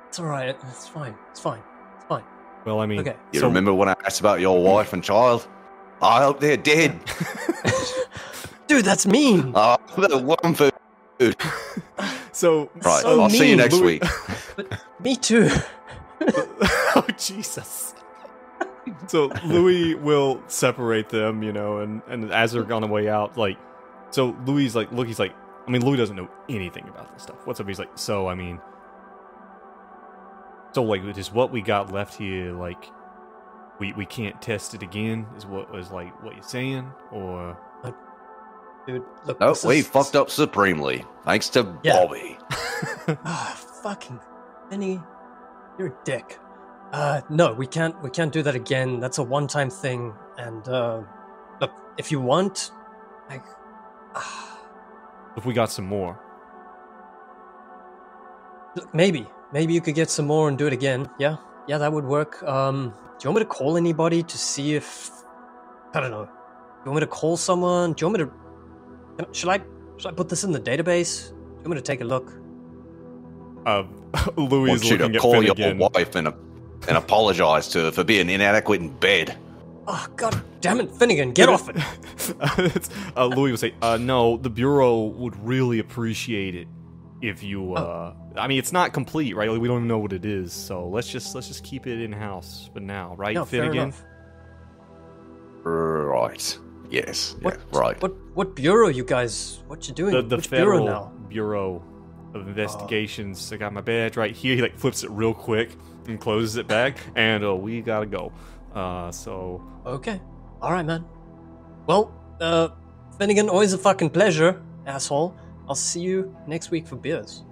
It's alright. It's fine. It's fine. It's fine. Well, I mean... Okay. You remember when I asked about your wife and child? I hope they're dead. Dude, that's mean. Oh, the one food. So... Right, so I'll see you mean. next week. But me too. Oh, Jesus. So Louis will separate them, and as they're on the way out, so Louis Louis doesn't know anything about this stuff. What's up? He's like, so just what we got left here, we can't test it again, is what you're saying, or... Dude, look. No, this we is- fucked up supremely. Thanks to Yeah. Bobby. Fucking Benny, you're a dick. No, we can't do that again. That's a one-time thing. And look, if you want, if we got some more? Maybe you could get some more and do it again. Yeah, that would work. Do you want me to call anybody to see if I don't know? Do you want me to call someone? Do you want me to? Should I put this in the database? Do you want me to take a look? Louis is looking at call your Finnigan. wife and apologize to her for being inadequate in bed. Oh, god damn it, Finnigan, get off it! Louis would say, no, the Bureau would really appreciate it if you, I mean, it's not complete, right? Like, we don't even know what it is, so let's just keep it in-house for now, right, No, fair Finnigan? enough. Right. Yes. What, yeah, right. What bureau, you guys? What you doing? The Which Federal bureau now? Bureau of Investigations. I got my badge right here. He, like, flips it real quick and closes it back, and we gotta go. So... Okay. Alright, man. Well, Finnigan, always a fucking pleasure, asshole. I'll see you next week for beers.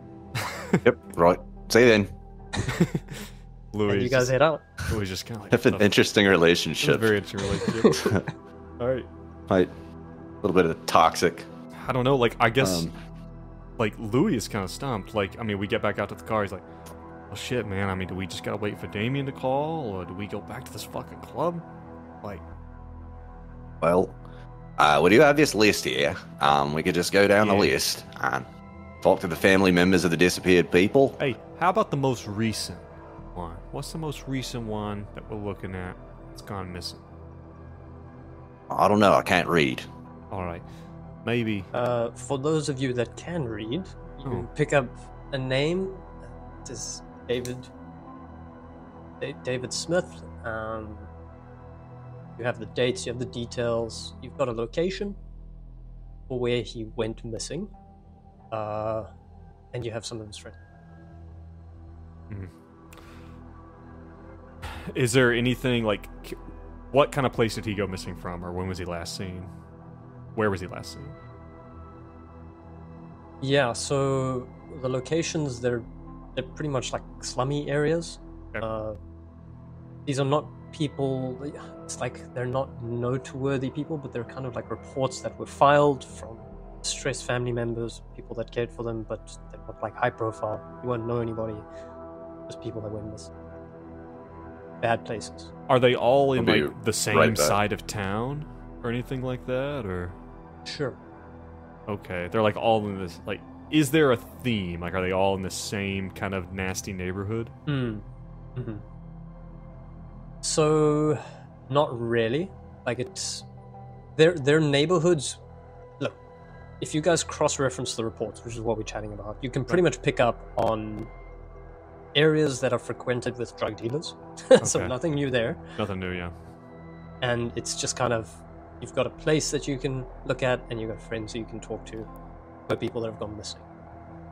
Yep, right. See you then. Louis, And you guys head out. Louis just kind of like... Have an interesting relationship. Very interesting relationship. Alright. Right. A little bit of toxic. I don't know, like, I guess... like, Louis is kind of stumped. Like, I mean, we get back out to the car, he's like, oh shit, man, I mean, do we just gotta wait for Damien to call, or do we go back to this fucking club? Like... Well, we do have this list here. We could just go down the list and talk to the family members of the disappeared people. Hey, how about the most recent one? What's the most recent one that we're looking at that's gone missing? I don't know. I can't read. Alright, maybe... For those of you that can read, you pick up a name. It is David Smith. You have the dates, you have the details, you've got a location for where he went missing, and you have some of his friends. Is there anything, like, what kind of place did he go missing from, or when was he last seen? Where was he last seen? Yeah, so the locations, they're pretty much like slummy areas. Okay. These are not people, it's like they're not noteworthy people, but they're kind of like reports that were filed from distressed family members, people that cared for them, but they're not like high profile. You won't know anybody. Just people that went missing. Bad places. Are they all in, I'll be like, the same right back. side of town, or anything like that, or... Sure. Okay, they're, like, all in this, like... Is there a theme? Like, are they all in the same kind of nasty neighborhood? Mm-hmm. So, not really. Like, it's... Their neighborhoods... Look, if you guys cross-reference the reports, which is what we're chatting about, you can pretty much pick up on areas that are frequented with drug dealers. So Okay. nothing new there. Nothing new, yeah. And it's just kind of... You've got a place that you can look at, and you've got friends that you can talk to, for people that have gone missing.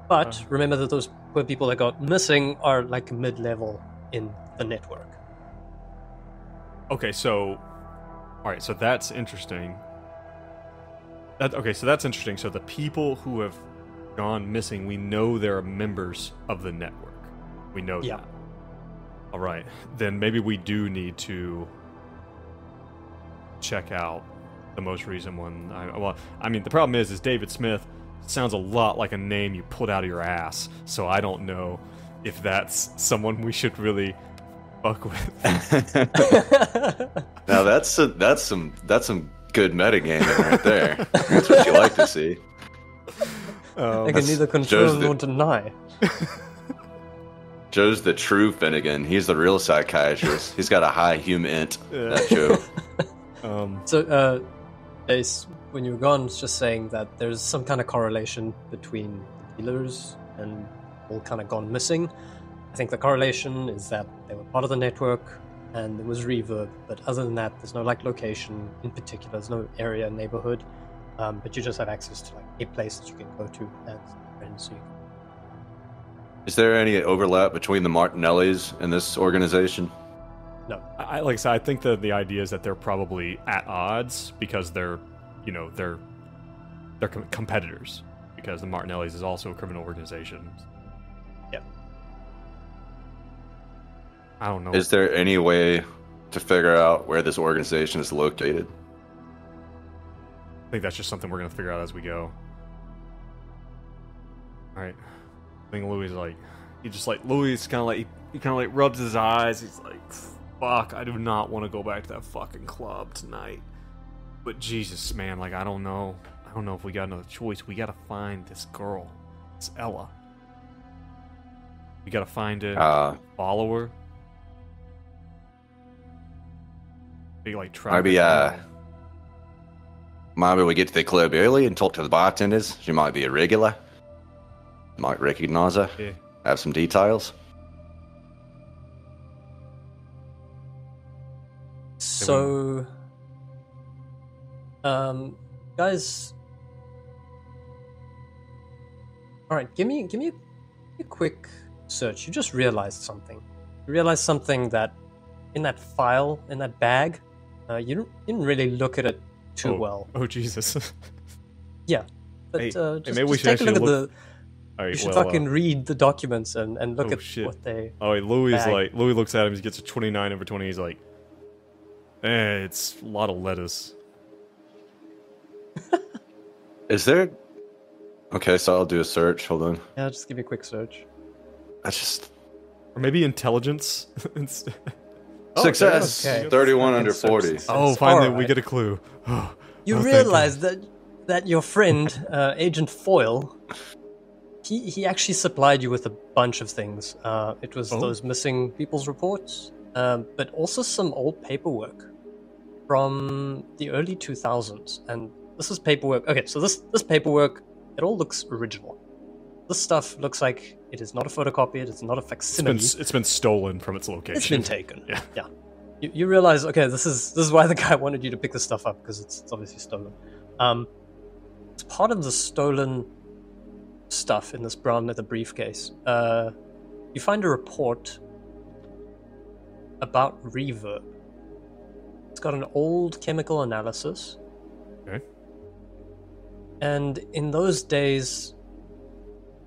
But remember that those poor people that got missing are like mid-level in the network. Okay, so... Alright, so that's interesting. So that's interesting. So the people who have gone missing, we know they're members of the network. We know that. Alright, then maybe we do need to check out the most recent one. I mean, the problem is David Smith sounds a lot like a name you pulled out of your ass, so I don't know if that's someone we should really fuck with. Now that's some good metagaming right there. That's what you like to see. I can neither confirm nor deny. Joe's the true Finnigan. He's the real psychiatrist. He's got a high human int. That Joe. So, Ace, when you were gone, was just saying that there's some kind of correlation between the dealers and all kind of gone missing. I think the correlation is that they were part of the network and there was reverb, but other than that, there's no like location in particular, there's no area, neighborhood, but you just have access to like a place that you can go to as friends. So you can... Is there any overlap between the Martinellis and this organization? No. Like I said, I think that the idea is that they're probably at odds because they're competitors. Because the Martinellis is also a criminal organization. Yeah. I don't know. Is there any way to figure out where this organization is located? I think that's just something we're going to figure out as we go. Right. I think Louis like Louis kind of like he kind of like rubs his eyes. He's like, "Fuck, I do not want to go back to that fucking club tonight." But Jesus, man, like I don't know if we got another choice. We gotta find this girl. It's Ella. We gotta find her, follow her. Maybe like try. Maybe we get to the club early and talk to the bartenders. She might be a regular. Might recognize her. Yeah. Have some details. So, guys, all right. Give me a quick search. You just realized something. You realized something that in that file, in that bag, you didn't really look at it too well. Oh Jesus. Yeah, but Hey, just maybe we should take a look actually at the. All right, You should fucking read the documents and look at shit. what they. Oh, wait, Louis bag. looks at him. He gets a 29/20. He's like, it's a lot of lettuce. Is there... Okay, so I'll do a search. Hold on. Yeah, just give me a quick search. That's just... Or maybe intelligence. Success! okay. 31 under Fucking 40. success. Oh, finally, we Alright. get a clue. You Oh, thank realize that your friend, Agent Foyle, he actually supplied you with a bunch of things. It was those missing people's reports, but also some old paperwork from the early 2000s. And this is paperwork. Okay, so this paperwork, it all looks original. This stuff looks like it is not a photocopy. It is not a facsimile. It's been stolen from its location. It's been taken. Yeah. Yeah. You realize, okay, this is why the guy wanted you to pick this stuff up, because it's obviously stolen. It's part of the stolen stuff in this brown leather briefcase. You find a report about reverb. It's got an old chemical analysis. Okay. And in those days,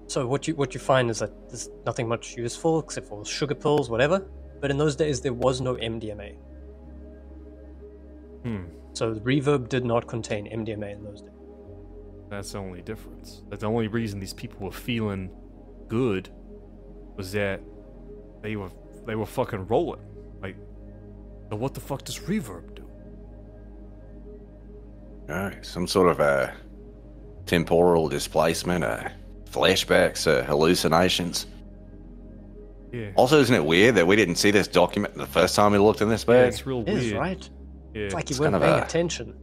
so what you find is that there's nothing much useful except for sugar pills, whatever. But in those days, there was no MDMA. So the reverb did not contain MDMA in those days. That's the only difference. That's the only reason these people were feeling good was that they were fucking rolling. Like, so what the fuck does reverb do? Alright, some sort of a temporal displacement, flashbacks, hallucinations. Yeah. Also, isn't it weird that we didn't see this document the first time we looked in this Yeah, bag? it's real It weird. is, right? Yeah, It's like you It's weren't kind of paying a- attention.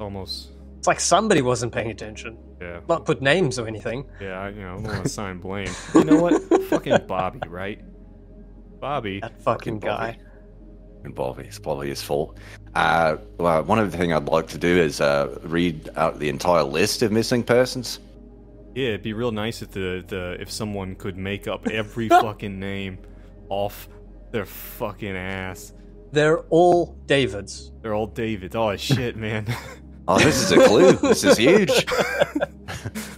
almost. It's like somebody wasn't paying attention. Yeah. Not put names or anything. Yeah, I don't want to assign blame. You know what? Fucking Bobby, right? Bobby. That fucking guy. And it's probably his fault. Well, one of the things I'd like to do is read out the entire list of missing persons. Yeah, it'd be real nice if if someone could make up every fucking name off their fucking ass. They're all Davids. They're all David. Oh shit, man. Oh, this is a clue. This is huge.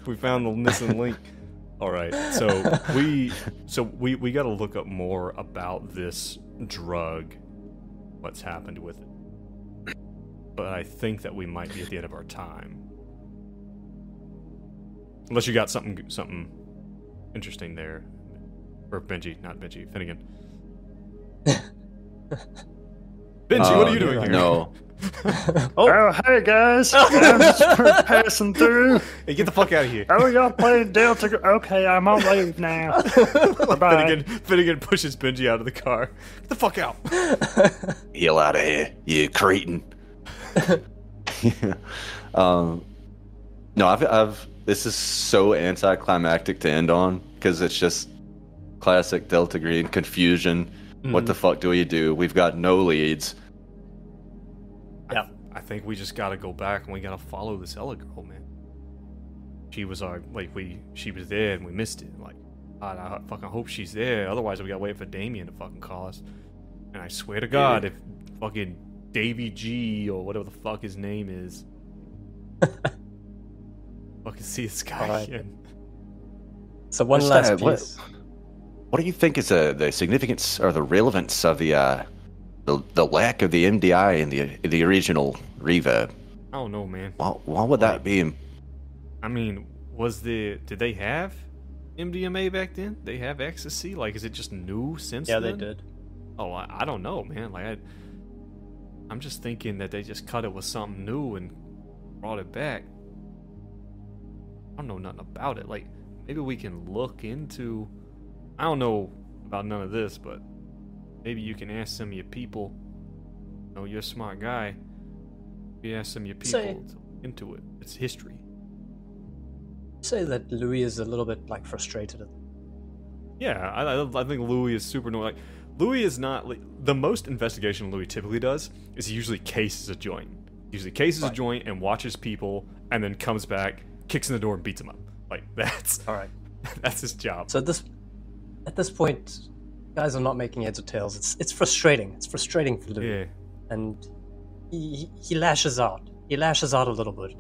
We found the missing link. All right, so we got to look up more about this drug, what's happened with it. But I think that we might be at the end of our time, unless you got something interesting there, or Benji, not Benji, Finnigan. Benji, what are you doing here? No. Oh, hey guys, I'm just passing through. Hey, get the fuck out of here. Oh, y'all playing Delta? Okay, I'm on leave now. Bye-bye. Finnigan pushes Benji out of the car. Get the fuck out. Hell out of here, you cretin. No, I've this is so anticlimactic to end on, because it's just classic Delta Green confusion. What the fuck do we do? We've got no leads. Yeah. I think we just gotta go back and we gotta follow this Ella girl, man. She was she was there and we missed it. Like, God, I fucking hope she's there. Otherwise, we gotta wait for Damien to fucking call us. And I swear to God, if fucking Davy G or whatever the fuck his name is, fucking see this guy Alright. again. So one What's last that? piece. What do you think is the significance or the relevance of the lack of the MDI in the original reverb? I don't know, man. Why would that be? I mean, did they have MDMA back then? They have ecstasy? Like, is it just new since Yeah, then? they did. Oh, I don't know, man. Like, I'm just thinking that they just cut it with something new and brought it back. I don't know nothing about it. Like, maybe we can look into... I don't know about none of this, but maybe you can ask some of your people. You know, you're a smart guy. You ask some of your people to look into it. It's history. Say that Louis is a little bit like frustrated at Yeah, I think Louis is super annoying. Like, Louis is not like, the most investigation Louis typically does is he usually cases a joint. He usually cases a joint and watches people, and then comes back, kicks in the door, and beats them up. Like, that's all right. That's his job. So at this point, guys are not making heads or tails. It's frustrating. It's frustrating for Louis. Yeah. And he lashes out. He lashes out a little bit.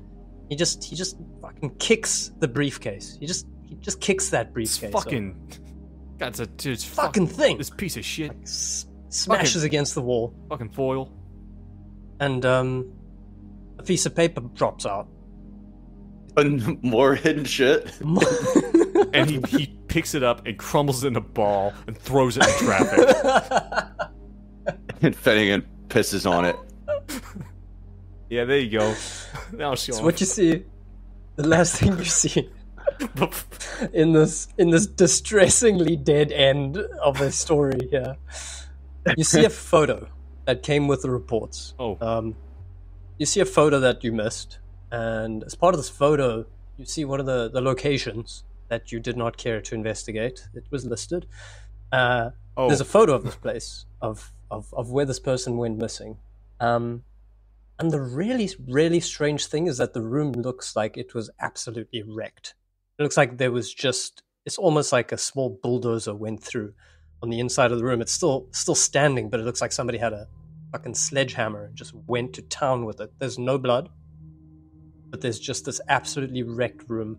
He just fucking kicks the briefcase. He just kicks that briefcase. It's fucking. God, it's fucking thing. This piece of shit. Like, smashes against the wall. Fucking foil. And a piece of paper drops out. And more hidden shit. And he picks it up and crumbles it in a ball and throws it in traffic. And Finnigan pisses on it. Yeah, there you go. Now show So what you see, the last thing you see in this distressingly dead end of the story here, you see a photo that came with the reports. Oh. You see a photo that you missed, and as part of this photo, you see one of the locations that you did not care to investigate. It was listed. There's a photo of this place, of where this person went missing. And the really, really strange thing is that the room looks like it was absolutely wrecked. It looks like there was it's almost like a small bulldozer went through on the inside of the room. It's still standing, but it looks like somebody had a fucking sledgehammer and just went to town with it. There's no blood, but there's just this absolutely wrecked room.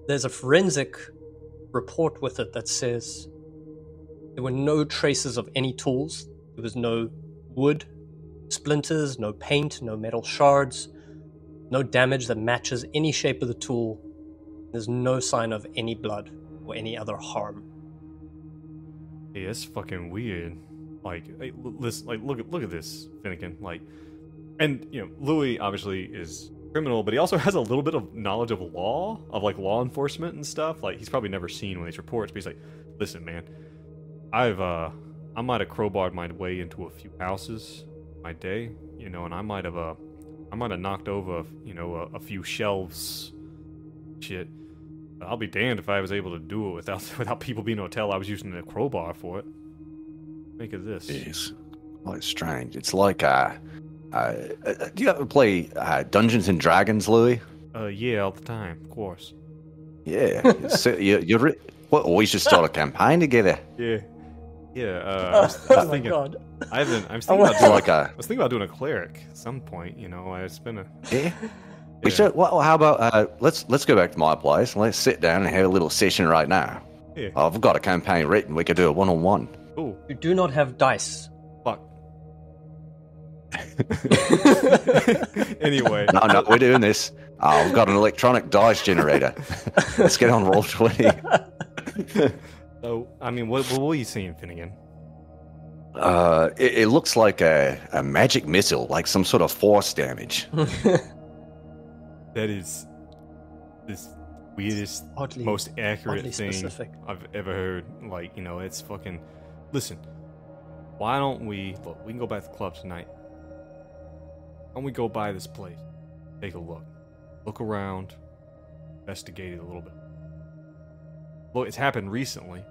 There's a forensic report with it that says there were no traces of any tools. There was no wood, splinters, no paint, no metal shards, no damage that matches any shape of the tool. There's no sign of any blood or any other harm. Yeah, it's fucking weird. Like, hey, listen, like, look at this, Finnigan. Like, and you know, Louis obviously is criminal, but he also has a little bit of knowledge of law, of like law enforcement and stuff. Like, he's probably never seen one of these reports, but he's like, listen, man, I might have crowbarred my way into a few houses my day, you know, and I might have knocked over, you know, a few shelves, shit. But I'll be damned if I was able to do it without people being able to tell I was using a crowbar for it. Make of this. Jeez. Well, it's strange. It's like, do you ever play Dungeons and Dragons, Louis? Yeah, all the time, of course. Yeah. So you always just start a campaign together. Yeah. Yeah, I was thinking, God. I was thinking about doing a cleric at some point, you know. It's been a We should. Well, how about let's go back to my place and let's sit down and have a little session right now. Yeah. I've got a campaign written. We could do a one-on-one. Ooh, You do not have dice. fuck. Anyway, No, we're doing this. I've got an electronic dice generator. Let's get on Roll20. so I mean, what were you seeing, Finnigan? It looks like a magic missile, like some sort of force damage. That is this weirdest, most accurate thing specific. I've ever heard. Like, you know, it's fucking. Listen, why don't we look? We can go back to the club tonight. Why don't we go by this place? Take a look around, investigate it a little bit. Look, it's happened recently.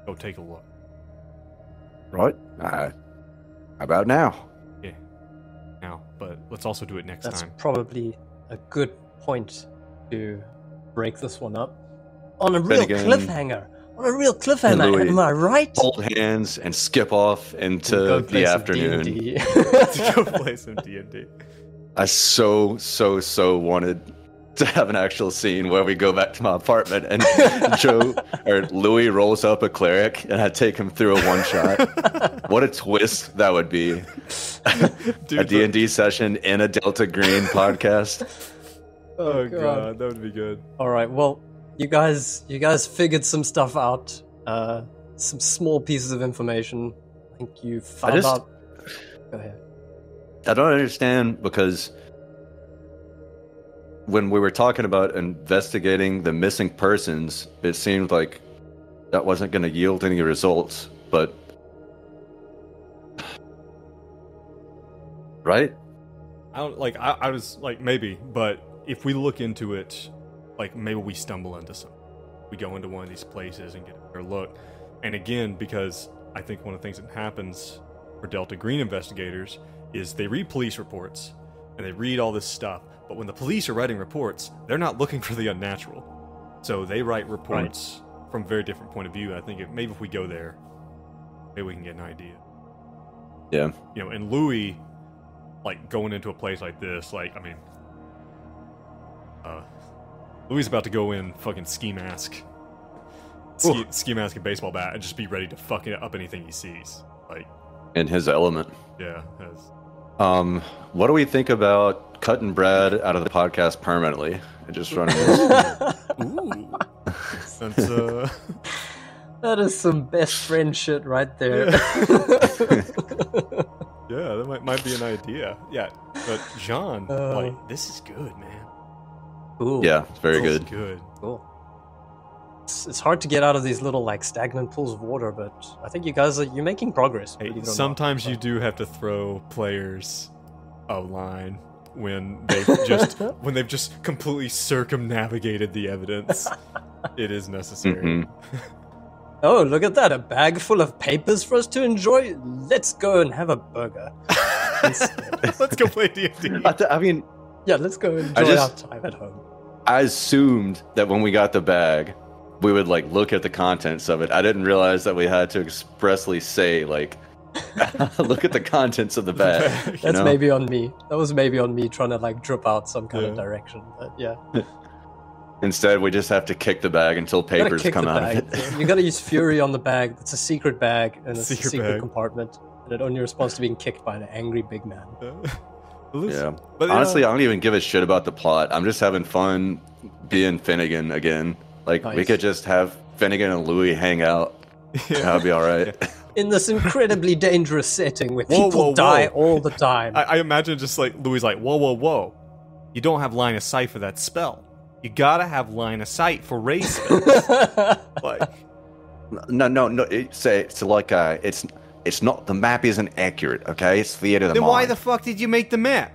Go take a look. Right? How about now? Yeah. Now, but let's also do it next That's time. probably a good point to break this one up on a real Finnigan cliffhanger. On a real cliffhanger, Louis, am I right? Hold hands and skip off into Go play the some afternoon. D&D. Let's go play some D&D. I so wanted to have an actual scene where we go back to my apartment and Louis rolls up a cleric and I take him through a one-shot. What a twist that would be. Dude, a D&D session in a Delta Green podcast. Oh god, that would be good. All right, well, you guys figured some stuff out. Some small pieces of information. I think you found out. Go ahead. I don't understand, because when we were talking about investigating the missing persons, it seemed like that wasn't going to yield any results. But right? I don't like. I was like, maybe, but if we look into it, like maybe we stumble into something. We go into one of these places and get a better look. And again, because I think one of the things that happens for Delta Green investigators is they read police reports and they read all this stuff. But when the police are writing reports, they're not looking for the unnatural. So they write reports from a very different point of view. I think maybe if we go there, maybe we can get an idea. Yeah. You know, and Louis, like going into a place like this, like, I mean, Louis is about to go in fucking ski mask and baseball bat and just be ready to fuck up anything he sees. Like, In his element. Yeah. What do we think about cutting Brad out of the podcast permanently and just running this? Ooh. That's, That is some best friend shit right there. Yeah, that might be an idea. Yeah, but John, like, this is good, man. Cool. Yeah, it's very This is good. good. Cool. It's hard to get out of these little like stagnant pools of water, but I think you're making progress. Hey, believe it or not. sometimes you do have to throw players a line when they've just completely circumnavigated the evidence. It is necessary. Oh, look at that! A bag full of papers for us to enjoy. Let's go and have a burger. Let's go play D&D. I mean, Yeah, let's go enjoy our time at home. I assumed that when we got the bag, we would like look at the contents of it. I didn't realize that we had to expressly say like, look at the contents of the bag. That's maybe on me. That was maybe on me trying to like drip out some kind of direction. But yeah, Instead, we just have to kick the bag until papers come out of it. You gotta use fury on the bag. It's a secret bag, and it's a Secret secret bag. compartment. And it only responds to being kicked by an angry big man. Yeah. But, Honestly, I don't even give a shit about the plot. I'm just having fun being Finnigan again. Like, we Nice. could just have Finnigan and Louis hang out. That'd be all right. In this incredibly dangerous setting where Whoa, people whoa, die whoa. all the time. I imagine just like Louis like, whoa. You don't have line of sight for that spell. You gotta have line of sight for race spells. Like, No. It's like it's not. The map isn't accurate. Okay, it's theater of the then mind. why the fuck did you make the map?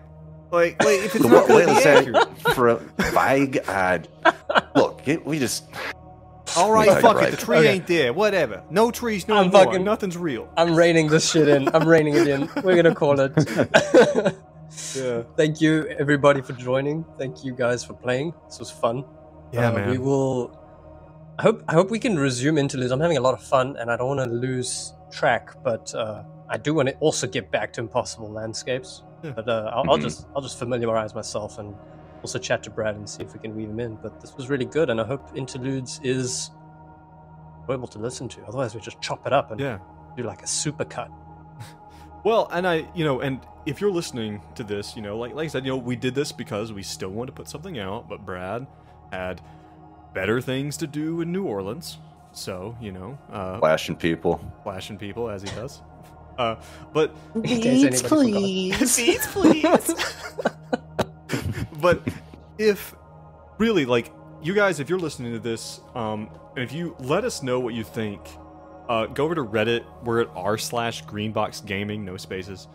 Like, wait, if it's not Well, gonna be say accurate. for a vague. Look, we just. All right, Okay, fuck right. it. The tree Okay. ain't there. Whatever. No trees, no I'm more. fucking- Nothing's real. I'm reining this shit in. I'm reining it in. We're gonna call it. Yeah. Thank you everybody for joining. Thank you guys for playing. This was fun. Yeah, man. We will. I hope we can resume Interludes. I'm having a lot of fun, and I don't want to lose track. But I do want to also get back to Impossible Landscapes. Yeah. But I'll just familiarize myself and also chat to Brad and see if we can weave him in. But this was really good, and I hope Interludes is able to listen to. Otherwise, we just chop it up and Yeah. do like a super cut. Well, and and if you're listening to this, like I said, we did this because we still wanted to put something out, but Brad had better things to do in New Orleans. So, Flashing people. flashing people as he does. But Beats, anybody forgot. please. seats, please. But if really, like, you guys, if you're listening to this, and if you let us know what you think, go over to Reddit. We're at r/greenboxgaming, no spaces.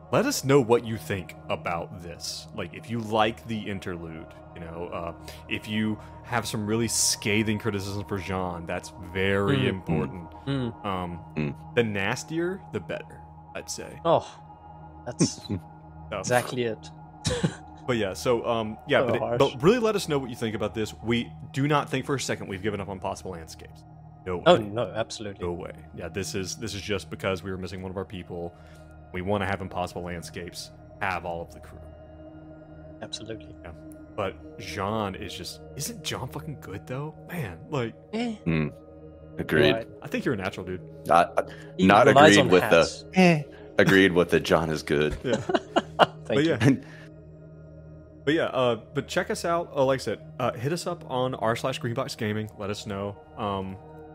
Let us know what you think about this. Like, if you like the interlude, if you have some really scathing criticism for Jean, that's very important. The nastier, the better, I'd say. Oh, that's So- exactly it. But yeah, so So harsh. but really let us know what you think about this. We do not think for a second we've given up on possible landscapes. No way. Oh no, absolutely. No way. Yeah, this is just because we were missing one of our people. We want to have impossible landscapes, have all of the crew. Absolutely. Yeah. But Jean isn't John fucking good though? Man, like, Agreed. Right. I think you're a natural dude. He Not relies agreed on with hats. agreed with the John is good. Yeah. Thank But you. yeah. But yeah, but check us out. Like I said, hit us up on r/greenboxgaming. Let us know.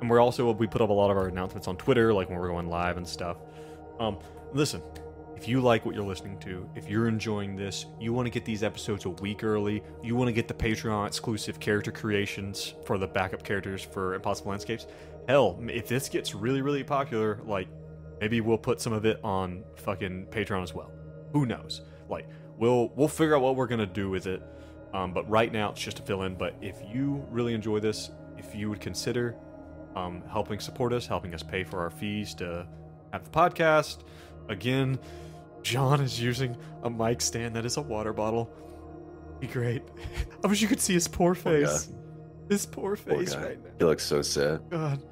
And we put up a lot of our announcements on Twitter, like when we're going live and stuff. Listen, if you like what you're listening to, if you're enjoying this, you want to get these episodes a week early, you want to get the Patreon exclusive character creations for the backup characters for Impossible Landscapes, hell, if this gets really, really popular, like, maybe we'll put some of it on fucking Patreon as well. Who knows? Like, we'll figure out what we're gonna do with it. But right now it's just to fill in. But if you really enjoy this, if you would consider helping support us, helping us pay for our fees to have the podcast. Again, John is using a mic stand that is a water bottle. Be great. I wish you could see his poor face. His poor face right now. He looks so sad. God.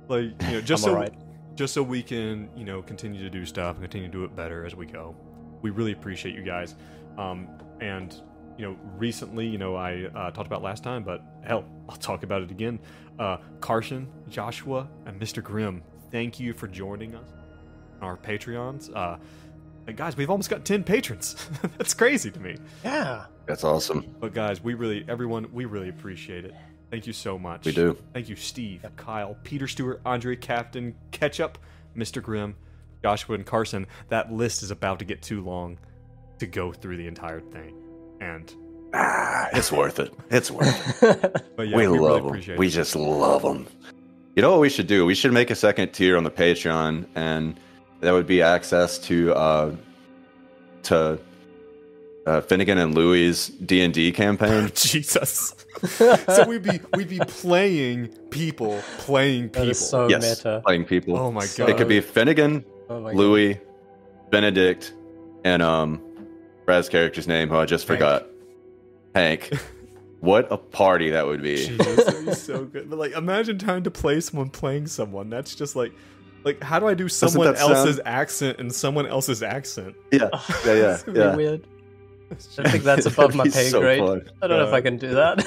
Like, just so we can, continue to do stuff and continue to do it better as we go. We really appreciate you guys. And recently, I talked about last time, but hell, I'll talk about it again. Carson, Joshua, and Mr. Grimm, thank you for joining us on our Patreons. And guys, we've almost got 10 patrons. That's crazy to me. Yeah. That's awesome. But guys, we really appreciate it. Thank you so much. We do. Thank you, Steve, Kyle, Peter Stewart, Andre, Captain, Ketchup, Mr. Grimm, Joshua, and Carson. That list is about to get too long to go through the entire thing. And it's worth it. It's worth it. But yeah, we love really them. We just love them. You know what we should do? We should make a second tier on the Patreon, and that would be access to Finnigan and Louie's D&D campaign. Jesus. So we'd be playing people. That is so meta. Playing people. Oh my god. It could be Finnigan, Louie, Benedict, and Brad's character's name, who I just forgot. Hank. What a party that would be. Jesus, that would be so good. But imagine trying to play someone playing someone. That's just like how do I do someone else's accent and someone else's accent? Yeah. It's gonna be weird. I think that's above my pay grade. Fun. I don't know if I can do that.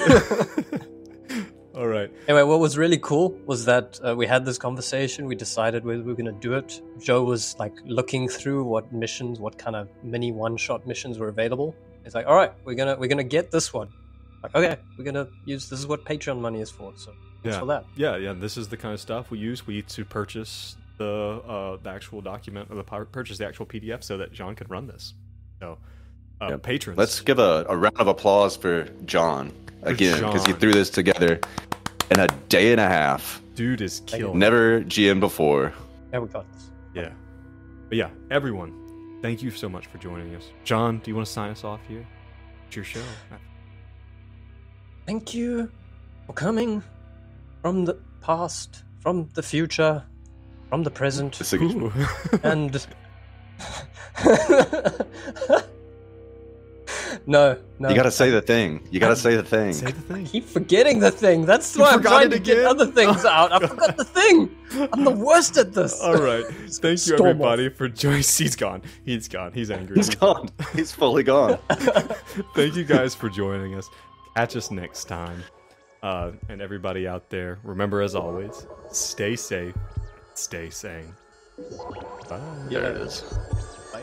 All right. Anyway, what was really cool was that we had this conversation. We decided we were going to do it. Joe was looking through what kind of mini one-shot missions were available. It's like, all right, we're gonna get this one. Okay, we're gonna use. This is what Patreon money is for. So thanks for that. Yeah. This is the kind of stuff we use. We need to purchase the actual document, or purchase the actual PDF so that John could run this. So. Patrons. Let's give a round of applause for John again, because he threw this together in a day and a half. Dude is killing. Never GM before. Yeah, we got this. Yeah. But yeah, everyone, thank you so much for joining us. John, do you want to sign us off here? It's your show. Thank you for coming from the past, from the future, from the present, and No. You gotta say the thing. Say the thing. Keep forgetting the thing. That's why I'm trying to get other things out. I forgot the thing. I'm the worst at this. All right. Thank you, everybody, for joining. He's gone. He's angry. He's gone. He's fully gone. Thank you guys for joining us. Catch us next time. And everybody out there, remember, as always, stay safe, stay sane. Bye. There it is. Bye.